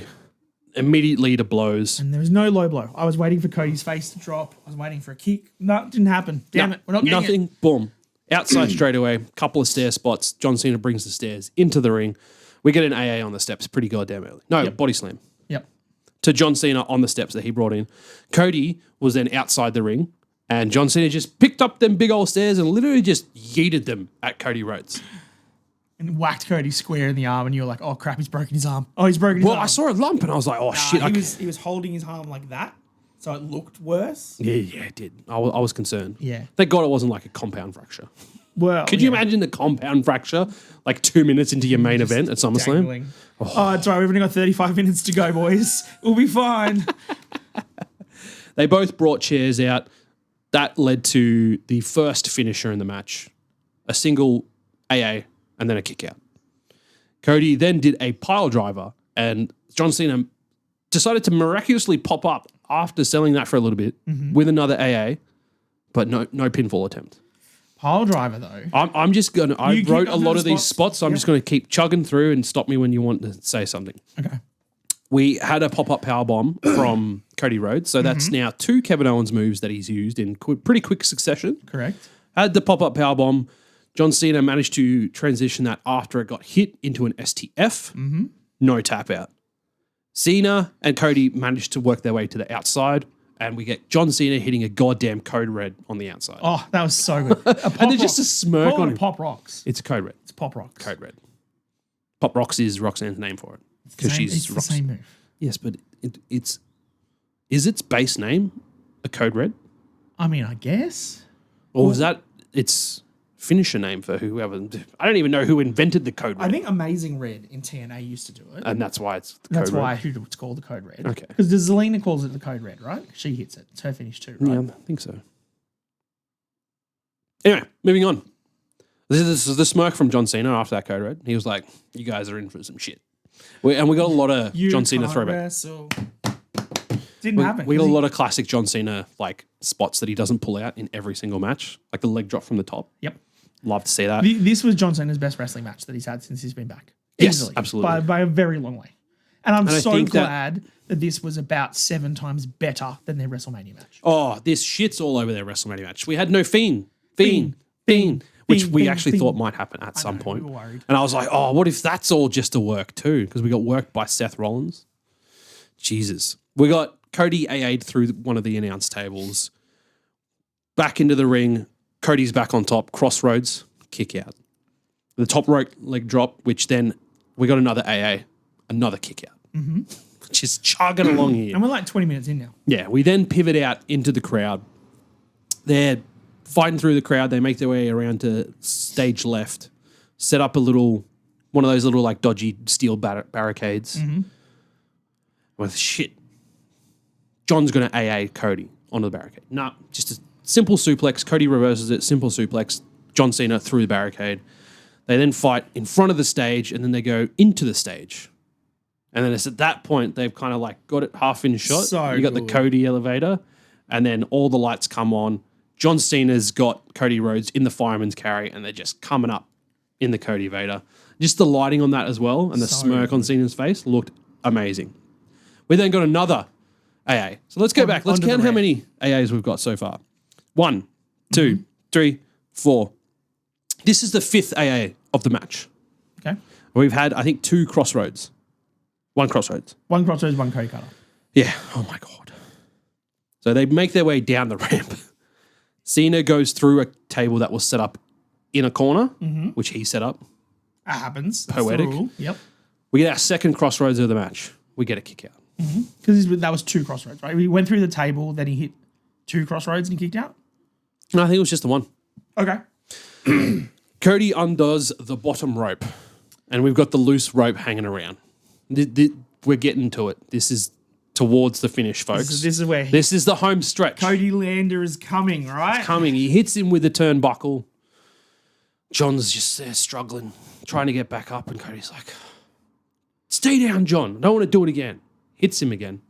immediately to blows. And there was no low blow. I was waiting for Cody's face to drop. I was waiting for a kick. No, it didn't happen. Damn it. We're not getting nothing. it. Boom. Outside straight away. Couple of stair spots. John Cena brings the stairs into the ring. We get an AA on the steps pretty goddamn early. No, body slam. Yep. To John Cena on the steps that he brought in. Cody was then outside the ring, and John Cena just picked up them big old stairs and literally just yeeted them at Cody Rhodes. And whacked Cody square in the arm, and you were like, oh crap, he's broken his arm. Oh, he's broken his arm. Well, I saw a lump and I was like, oh shit. He was holding his arm like that, so it looked worse. Yeah, it did. I was concerned. Yeah. Thank God it wasn't like a compound fracture. Well, could you imagine the compound fracture like 2 minutes into your main event at SummerSlam? Dangling. Oh, it's all right. We've only got 35 minutes to go, boys. We'll be fine. They both brought chairs out. That led to the first finisher in the match, a single AA and then a kick out. Cody then did a pile driver, and John Cena decided to miraculously pop up after selling that for a little bit with another AA, but no pinfall attempt. Pile driver though. I'm just gonna. I wrote a lot of these spots, so I'm just gonna keep chugging through and stop me when you want to say something. Okay. We had a pop-up powerbomb from Cody Rhodes, so that's now 2 Kevin Owens moves that he's used in pretty quick succession. Correct. Had the pop-up powerbomb. John Cena managed to transition that after it got hit into an STF. No tap out. Cena and Cody managed to work their way to the outside, and we get John Cena hitting a goddamn code red on the outside. Oh, that was so good. And there's just a smirk on him. Pop Rocks. It's a code red. It's Pop Rocks. Code red. Pop Rocks is Roxanne's name for it. Because she's the same move. Yes, but it's its base name a code red? I mean, I guess. Or was that its finisher name for whoever? I don't even know who invented the code red. I think Amazing Red in TNA used to do it. And that's why it's the That's code why red. it's called the Code Red. Okay. Because Zelina calls it the Code Red, right? She hits it. It's her finish too, right? Yeah, I think so. Anyway, moving on. This is the smirk from John Cena after that code red. He was like, you guys are in for some shit. We got a lot of John Cena throwback. Didn't happen. We got a lot of classic John Cena like spots that he doesn't pull out in every single match. Like the leg drop from the top. Yep. Love to see that. This was John Cena's best wrestling match that he's had since he's been back. Yes, easily. absolutely. By a very long way. And I'm so think glad that this was about 7 times better than their WrestleMania match. Oh, this shit's all over their WrestleMania match. We had no Fiend, which we actually thought might happen at some point. We were worried. And I was like, oh, what if that's all just a work too? Because we got worked by Seth Rollins. Jesus. We got Cody AA'd through one of the announce tables. Back into the ring. Cody's back on top. Crossroads. Kick out. The top rope leg drop, which then we got another AA. Another kick out. Just chugging along here. And we're like 20 minutes in now. Yeah, we then pivot out into the crowd. They're fighting through the crowd. They make their way around to stage left, set up one of those little like dodgy steel barricades. With shit. John's going to AA Cody onto the barricade. Nah, just a simple suplex. Cody reverses it, simple suplex. John Cena through the barricade. They then fight in front of the stage, and then they go into the stage. And then it's at that point they've kind of like got it half in shot. So you got good. the Cody elevator, and then all the lights come on. John Cena's got Cody Rhodes in the fireman's carry, and they're just coming up in the Cody Vader. Just the lighting on that as well, and the smirk on Cena's face looked amazing. We then got another AA. So let's go back. Let's count how many AAs we've got so far. 1, 2, 3, 4. This is the 5th AA of the match. Okay. We've had, I think, 2 crossroads. 1 crossroads. 1 crossroads, 1 Cody cutter. Yeah. Oh, my God. So they make their way down the ramp. Cena goes through a table that was set up in a corner, which he set up. That happens. That's Poetic. the rule. Yep. We get our second crossroads of the match. We get a kick out. Because that was 2 crossroads, right? We went through the table, then he hit 2 crossroads and he kicked out? No, I think it was just the one. Okay. Cody undoes the bottom rope, and we've got the loose rope hanging around. We're getting to it. This is towards the finish, folks. This is this is the home stretch. Cody Lander is coming, right? It's coming. He hits him with the turnbuckle. John's just there struggling, trying to get back up, and Cody's like, stay down, John. I don't want to do it again. Hits him again.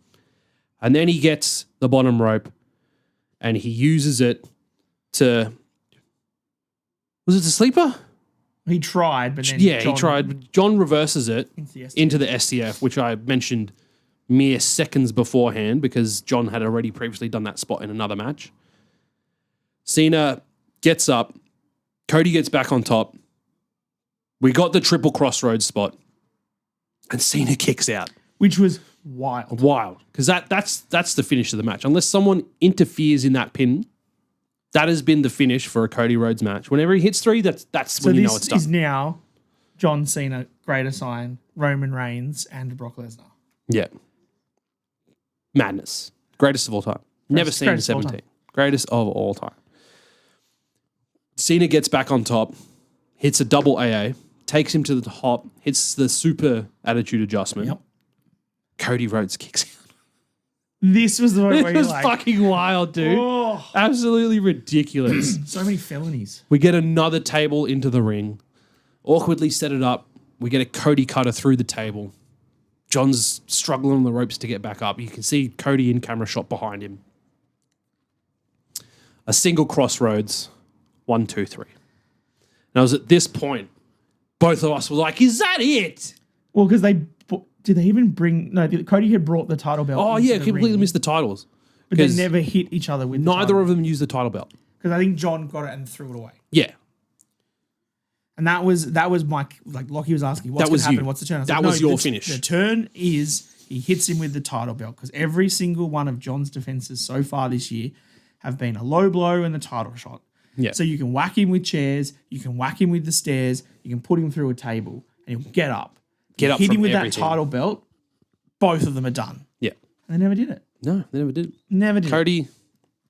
And then he gets the bottom rope, and he uses it to... Was it the sleeper? He tried, but then he tried. John reverses it into the STF, which I mentioned mere seconds beforehand because John had already previously done that spot in another match. Cena gets up. Cody gets back on top. We got the triple crossroads spot. And Cena kicks out. Which was wild. Wild. Because that's the finish of the match. Unless someone interferes in that pin, that has been the finish for a Cody Rhodes match. Whenever he hits 3, that's when you know it's done. So this is now John Cena, Greater Sign, Roman Reigns, and Brock Lesnar. Yeah. Madness. Greatest of all time. Never seen in 17. Greatest of all time. Cena gets back on top, hits a double AA, takes him to the top, hits the super attitude adjustment. Yep. Cody Rhodes kicks out. This was the moment where it was fucking wild, dude. Oh. Absolutely ridiculous. So many felonies. We get another table into the ring. Awkwardly set it up. We get a Cody cutter through the table. John's struggling on the ropes to get back up. You can see Cody in camera shot behind him. A single crossroads. 1, 2, 3. And I was at this point, both of us were like, is that it? Well, because did they even bring... No, Cody had brought the title belt. Oh, yeah, completely missed the titles. But they never hit each other with neither of them used the title belt. Because I think John got it and threw it away. Yeah. And that was Mike, like Lockie was asking, what's going to happen? What's the turn? That was your finish. The turn is he hits him with the title belt because every single one of John's defenses so far this year have been a low blow and the title shot. Yeah. So you can whack him with chairs, you can whack him with the stairs, you can put him through a table, and he'll get up. Hit him with everything. That title belt, both of them are done. Yeah. And they never did it. No, they never did. Never did. Cody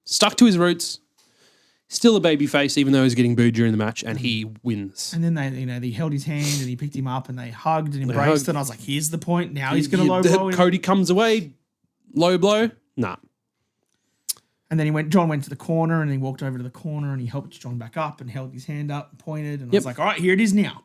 stuck to his roots. Still a babyface, even though he's getting booed during the match, and he wins. And then they held his hand and he picked him up and they hugged and embraced. And I was like, here's the point. Now he's going to low blow him. Cody comes away, low blow. Nah. And then John went to the corner and he walked over to the corner and he helped John back up and held his hand up and pointed. And I was like, all right, here it is now.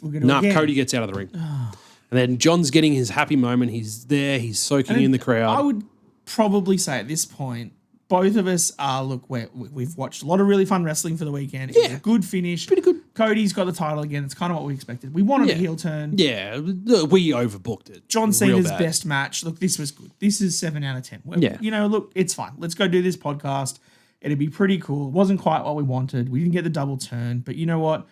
We're going to do it again. Cody gets out of the ring. And then John's getting his happy moment. He's there. He's soaking in the crowd. I would probably say at this point, both of us are, we've watched a lot of really fun wrestling for the weekend. It was a good finish. Pretty good. Cody's got the title again. It's kind of what we expected. We wanted a heel turn. Yeah, we overbooked it. John Cena's best match. Look, this was good. This is 7 out of 10. Look, it's fine. Let's go do this podcast. It'd be pretty cool. It wasn't quite what we wanted. We didn't get the double turn, but you know what?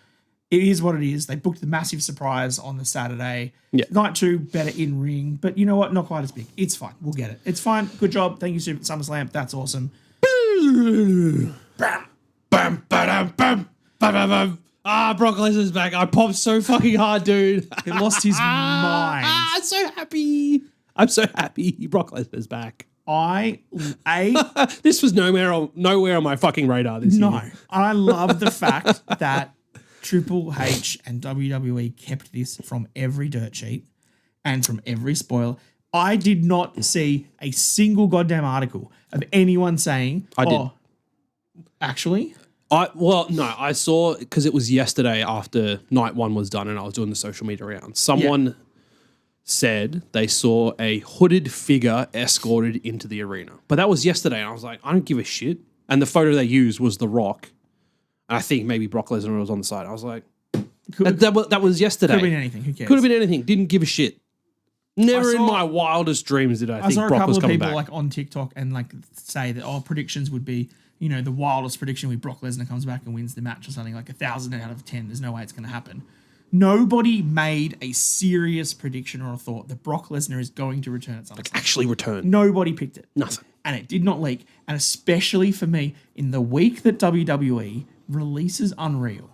It is what it is. They booked the massive surprise on the Saturday. Yeah. Night 2, better in ring. But you know what? Not quite as big. It's fine. We'll get it. It's fine. Good job. Thank you, Super SummerSlam. That's awesome. Bam, bam, bam, bam, bam, bam. Brock Lesnar's back. I popped so fucking hard, dude. He lost his mind. I'm so happy. Brock Lesnar's back. This was nowhere on my fucking radar this year. I love the fact that Triple H and WWE kept this from every dirt sheet and from every spoiler. I did not see a single goddamn article of anyone saying, I did. Actually? I saw, because it was yesterday after night 1 was done and I was doing the social media round. Someone said they saw a hooded figure escorted into the arena. But that was yesterday and I was like, I don't give a shit. And the photo they used was The Rock. And I think maybe Brock Lesnar was on the side. I was like, that was yesterday. Could have been anything. Who cares? Could have been anything. Didn't give a shit. Never in my wildest dreams did I think Brock was coming back. I saw a couple of people on TikTok and say that predictions would be, the wildest prediction would be Brock Lesnar comes back and wins the match or something, like 1,000 out of 10. There's no way it's going to happen. Nobody made a serious prediction or a thought that Brock Lesnar is going to return at some point. Actually return. Nobody picked it. Nothing. and it did not leak. And especially for me, in the week that WWE releases Unreal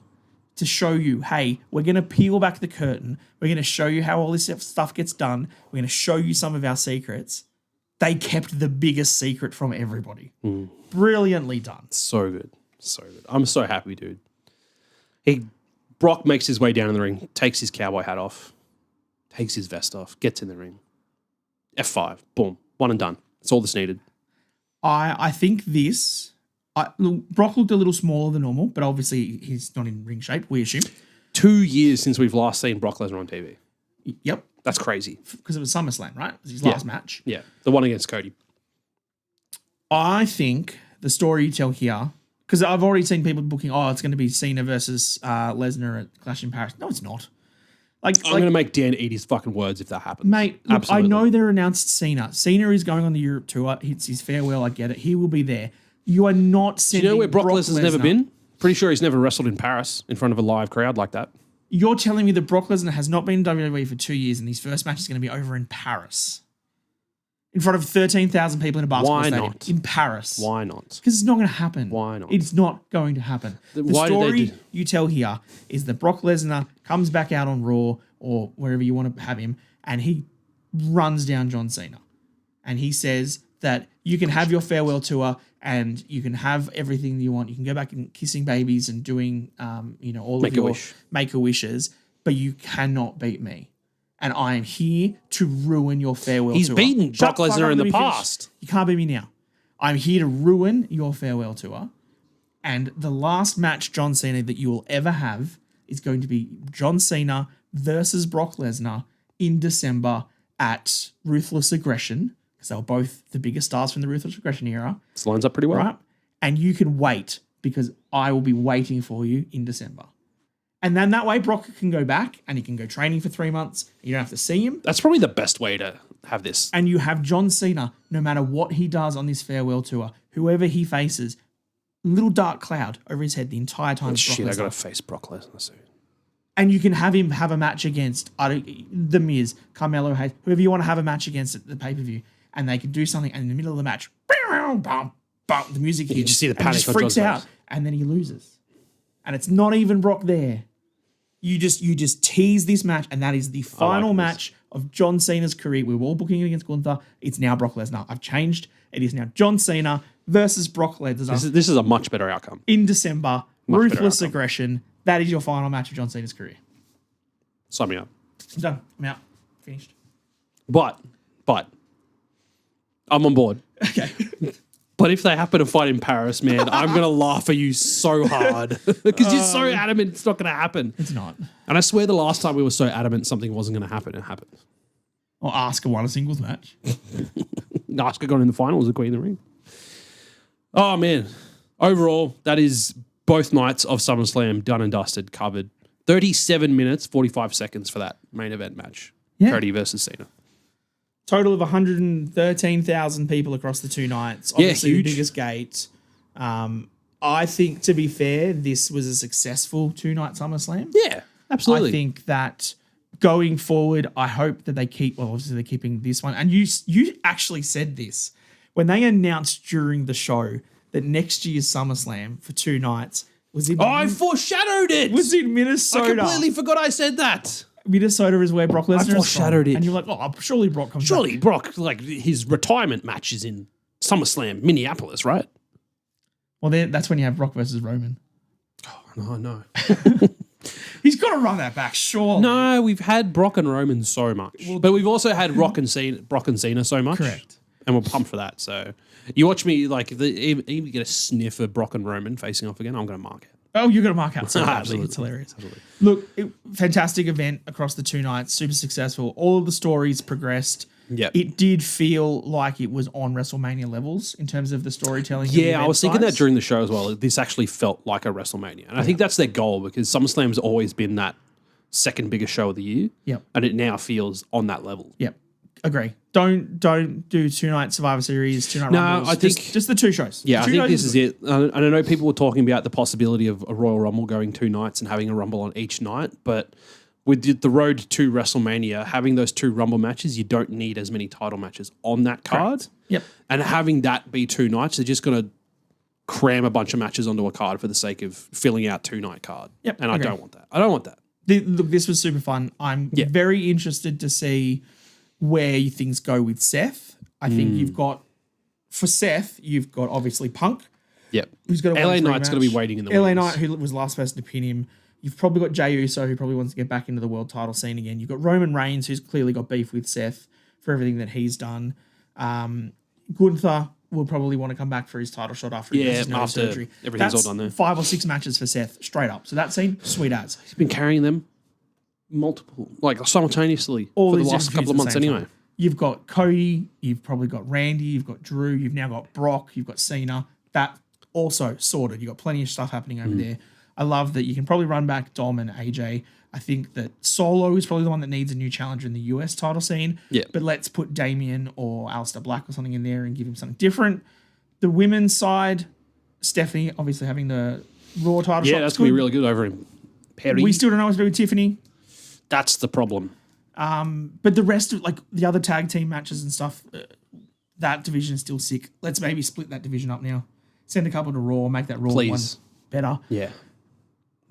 to show you, hey, we're going to peel back the curtain. We're going to show you how all this stuff gets done. We're going to show you some of our secrets. They kept the biggest secret from everybody. Brilliantly done. So good. So good. I'm so happy, dude. Brock makes his way down in the ring, takes his cowboy hat off, takes his vest off, gets in the ring. F5. Boom. One and done. That's all that's needed. I think Brock looked a little smaller than normal, but obviously he's not in ring shape, we assume. 2 years since we've last seen Brock Lesnar on TV. Yep. That's crazy. Because it was SummerSlam, right? It was his last match. Yeah. The one against Cody. I think the story you tell here, because I've already seen people booking, it's going to be Cena versus Lesnar at Clash in Paris. No, it's not. I'm going to make Dan eat his fucking words if that happens. Mate, look, I know they're announced Cena. Cena is going on the Europe tour. It's his farewell. I get it. He will be there. You are not sending. Do you know where Brock Lesnar's never been? Pretty sure he's never wrestled in Paris in front of a live crowd like that. You're telling me that Brock Lesnar has not been in WWE for 2 years and his first match is going to be over in Paris? In front of 13,000 people in a basketball stadium. Not? In Paris. Why not? Because it's not going to happen. Why not? It's not going to happen. The story you tell here is that Brock Lesnar comes back out on Raw or wherever you want to have him, and he runs down John Cena. And he says that you can have your farewell tour and you can have everything you want. You can go back and kissing babies and doing, all of your make-a-wishes, but you cannot beat me. And I am here to ruin your farewell tour. He's beaten Brock Lesnar in the past. You can't beat me now. I'm here to ruin your farewell tour. And the last match, John Cena, that you will ever have is going to be John Cena versus Brock Lesnar in December at Ruthless Aggression, because they were both the biggest stars from the Ruthless Aggression era. This lines up pretty well. Right? And you can wait, because I will be waiting for you in December. And then that way, Brock can go back and he can go training for 3 months. You don't have to see him. That's probably the best way to have this. And you have John Cena, no matter what he does on this farewell tour, whoever he faces, little dark cloud over his head the entire time. Shit, I got to face Brock Lesnar soon. And you can have him have a match against The Miz, Carmelo Hayes, whoever you want to have a match against at the pay-per-view. And they can do something, and in the middle of the match, the music hits. You just see the panic. And he just freaks out, and then he loses. And it's not even Brock there. You just tease this match, and that is the final match of John Cena's career. We were all booking it against Gunther. It's now Brock Lesnar. I've changed. It is now John Cena versus Brock Lesnar. This is a much better outcome. In December, Ruthless Aggression. That is your final match of John Cena's career. Sign me up. I'm done. I'm out. Finished. But I'm on board. Okay. But if they happen to fight in Paris, man, I'm going to laugh at you so hard because you're so adamant it's not going to happen. It's not. And I swear the last time we were so adamant something wasn't going to happen, it happened. Or Asuka won a singles match. Asuka got in the finals of Queen of the Ring. Oh, man. Overall, that is both nights of SummerSlam done and dusted, covered. 37 minutes, 45 seconds for that main event match. Yeah. Cody versus Cena. Total of 113,000 people across the 2 nights. Obviously, huge. The biggest gate. I think, to be fair, this was a successful 2-night SummerSlam. Yeah, absolutely. I think that going forward, I hope that they keep, obviously they're keeping this one. And you actually said this. When they announced during the show that next year's SummerSlam for 2 nights was in... I foreshadowed it! Was in Minnesota. I completely forgot I said that. Minnesota is where Brock Lesnar is from. It. And you're like, surely Brock comes back. Surely Brock, his retirement match is in SummerSlam, Minneapolis, right? Well, that's when you have Brock versus Roman. Oh, no. He's got to run that back, surely. No, we've had Brock and Roman so much. But we've also had Brock and Cena so much. Correct. And we're pumped for that. So you watch me, if you get a sniff of Brock and Roman facing off again, I'm going to mark it. Oh, you're going to mark out. So absolutely. It's hilarious. Absolutely. Look, fantastic event across the 2 nights. Super successful. All of the stories progressed. Yep. It did feel like it was on WrestleMania levels in terms of the storytelling. Yeah, I was thinking that during the show as well. This actually felt like a WrestleMania. And I think that's their goal because SummerSlam's always been that second biggest show of the year. Yep. And it now feels on that level. Yep. Agree. Don't do 2-night Survivor Series, 2-night Rumbles. I think just the 2 shows. Yeah, I think this is it. And I know people were talking about the possibility of a Royal Rumble going 2 nights and having a Rumble on each night, but with the road to WrestleMania, having those 2 Rumble matches, you don't need as many title matches on that card. Correct. Yep. And having that be 2 nights, they're just going to cram a bunch of matches onto a card for the sake of filling out 2-night card. Yep. And I don't want that. I don't want that. Look, this was super fun. I'm very interested to see where things go with Seth. I think for Seth, you've got obviously Punk. Yep. Who's got a LA Knight's going to be waiting in the LA wings. Knight, who was the last person to pin him. You've probably got Jey Uso, who probably wants to get back into the world title scene again. You've got Roman Reigns, who's clearly got beef with Seth for everything that he's done. Gunther will probably want to come back for his title shot after his surgery. Everything's all done there. 5 or 6 matches for Seth, straight up. So that scene, sweet as. He's been carrying them simultaneously for the last couple of months anyway. Time. You've got Cody, you've probably got Randy, you've got Drew, you've now got Brock, you've got Cena. That also sorted. You've got plenty of stuff happening over there. I love that you can probably run back Dom and AJ. I think that Solo is probably the one that needs a new challenger in the US title scene. Yeah. But let's put Damian or Aleister Black or something in there and give him something different. The women's side, Stephanie obviously having the Raw title shot. Yeah, that's going to be really good over in Perry. We still don't know what to do with Tiffany. That's the problem. But the rest of the other tag team matches and stuff, that division is still sick. Let's maybe split that division up now. Send a couple to Raw, make that Raw one better. Yeah.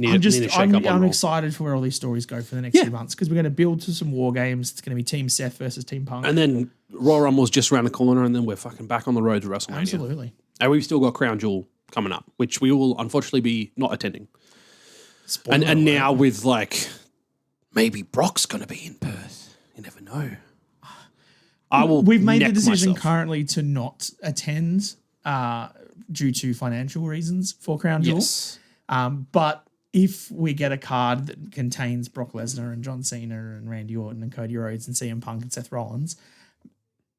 I'm excited for where all these stories go for the next few months because we're going to build to some War Games. It's going to be Team Seth versus Team Punk. And then Royal Rumble's just around the corner and then we're fucking back on the road to WrestleMania. Absolutely. And we've still got Crown Jewel coming up, which we will unfortunately be not attending. And now with maybe Brock's going to be in Perth. You never know. We've made the decision currently to not attend due to financial reasons for Crown Jewel. Yes. But if we get a card that contains Brock Lesnar and John Cena and Randy Orton and Cody Rhodes and CM Punk and Seth Rollins,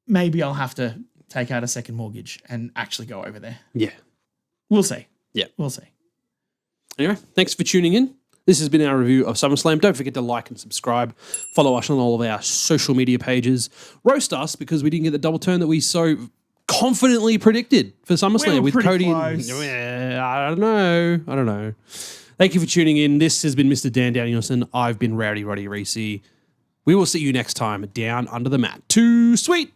maybe I'll have to take out a second mortgage and actually go over there. Yeah. We'll see. Yeah. We'll see. Anyway, thanks for tuning in. This has been our review of SummerSlam. Don't forget to like and subscribe. Follow us on all of our social media pages. Roast us because we didn't get the double turn that we so confidently predicted for SummerSlam with Cody. I don't know. Thank you for tuning in. This has been Mr. Dan Danielson. I've been Rowdy Roddy Reece. We will see you next time down under the mat. Too sweet.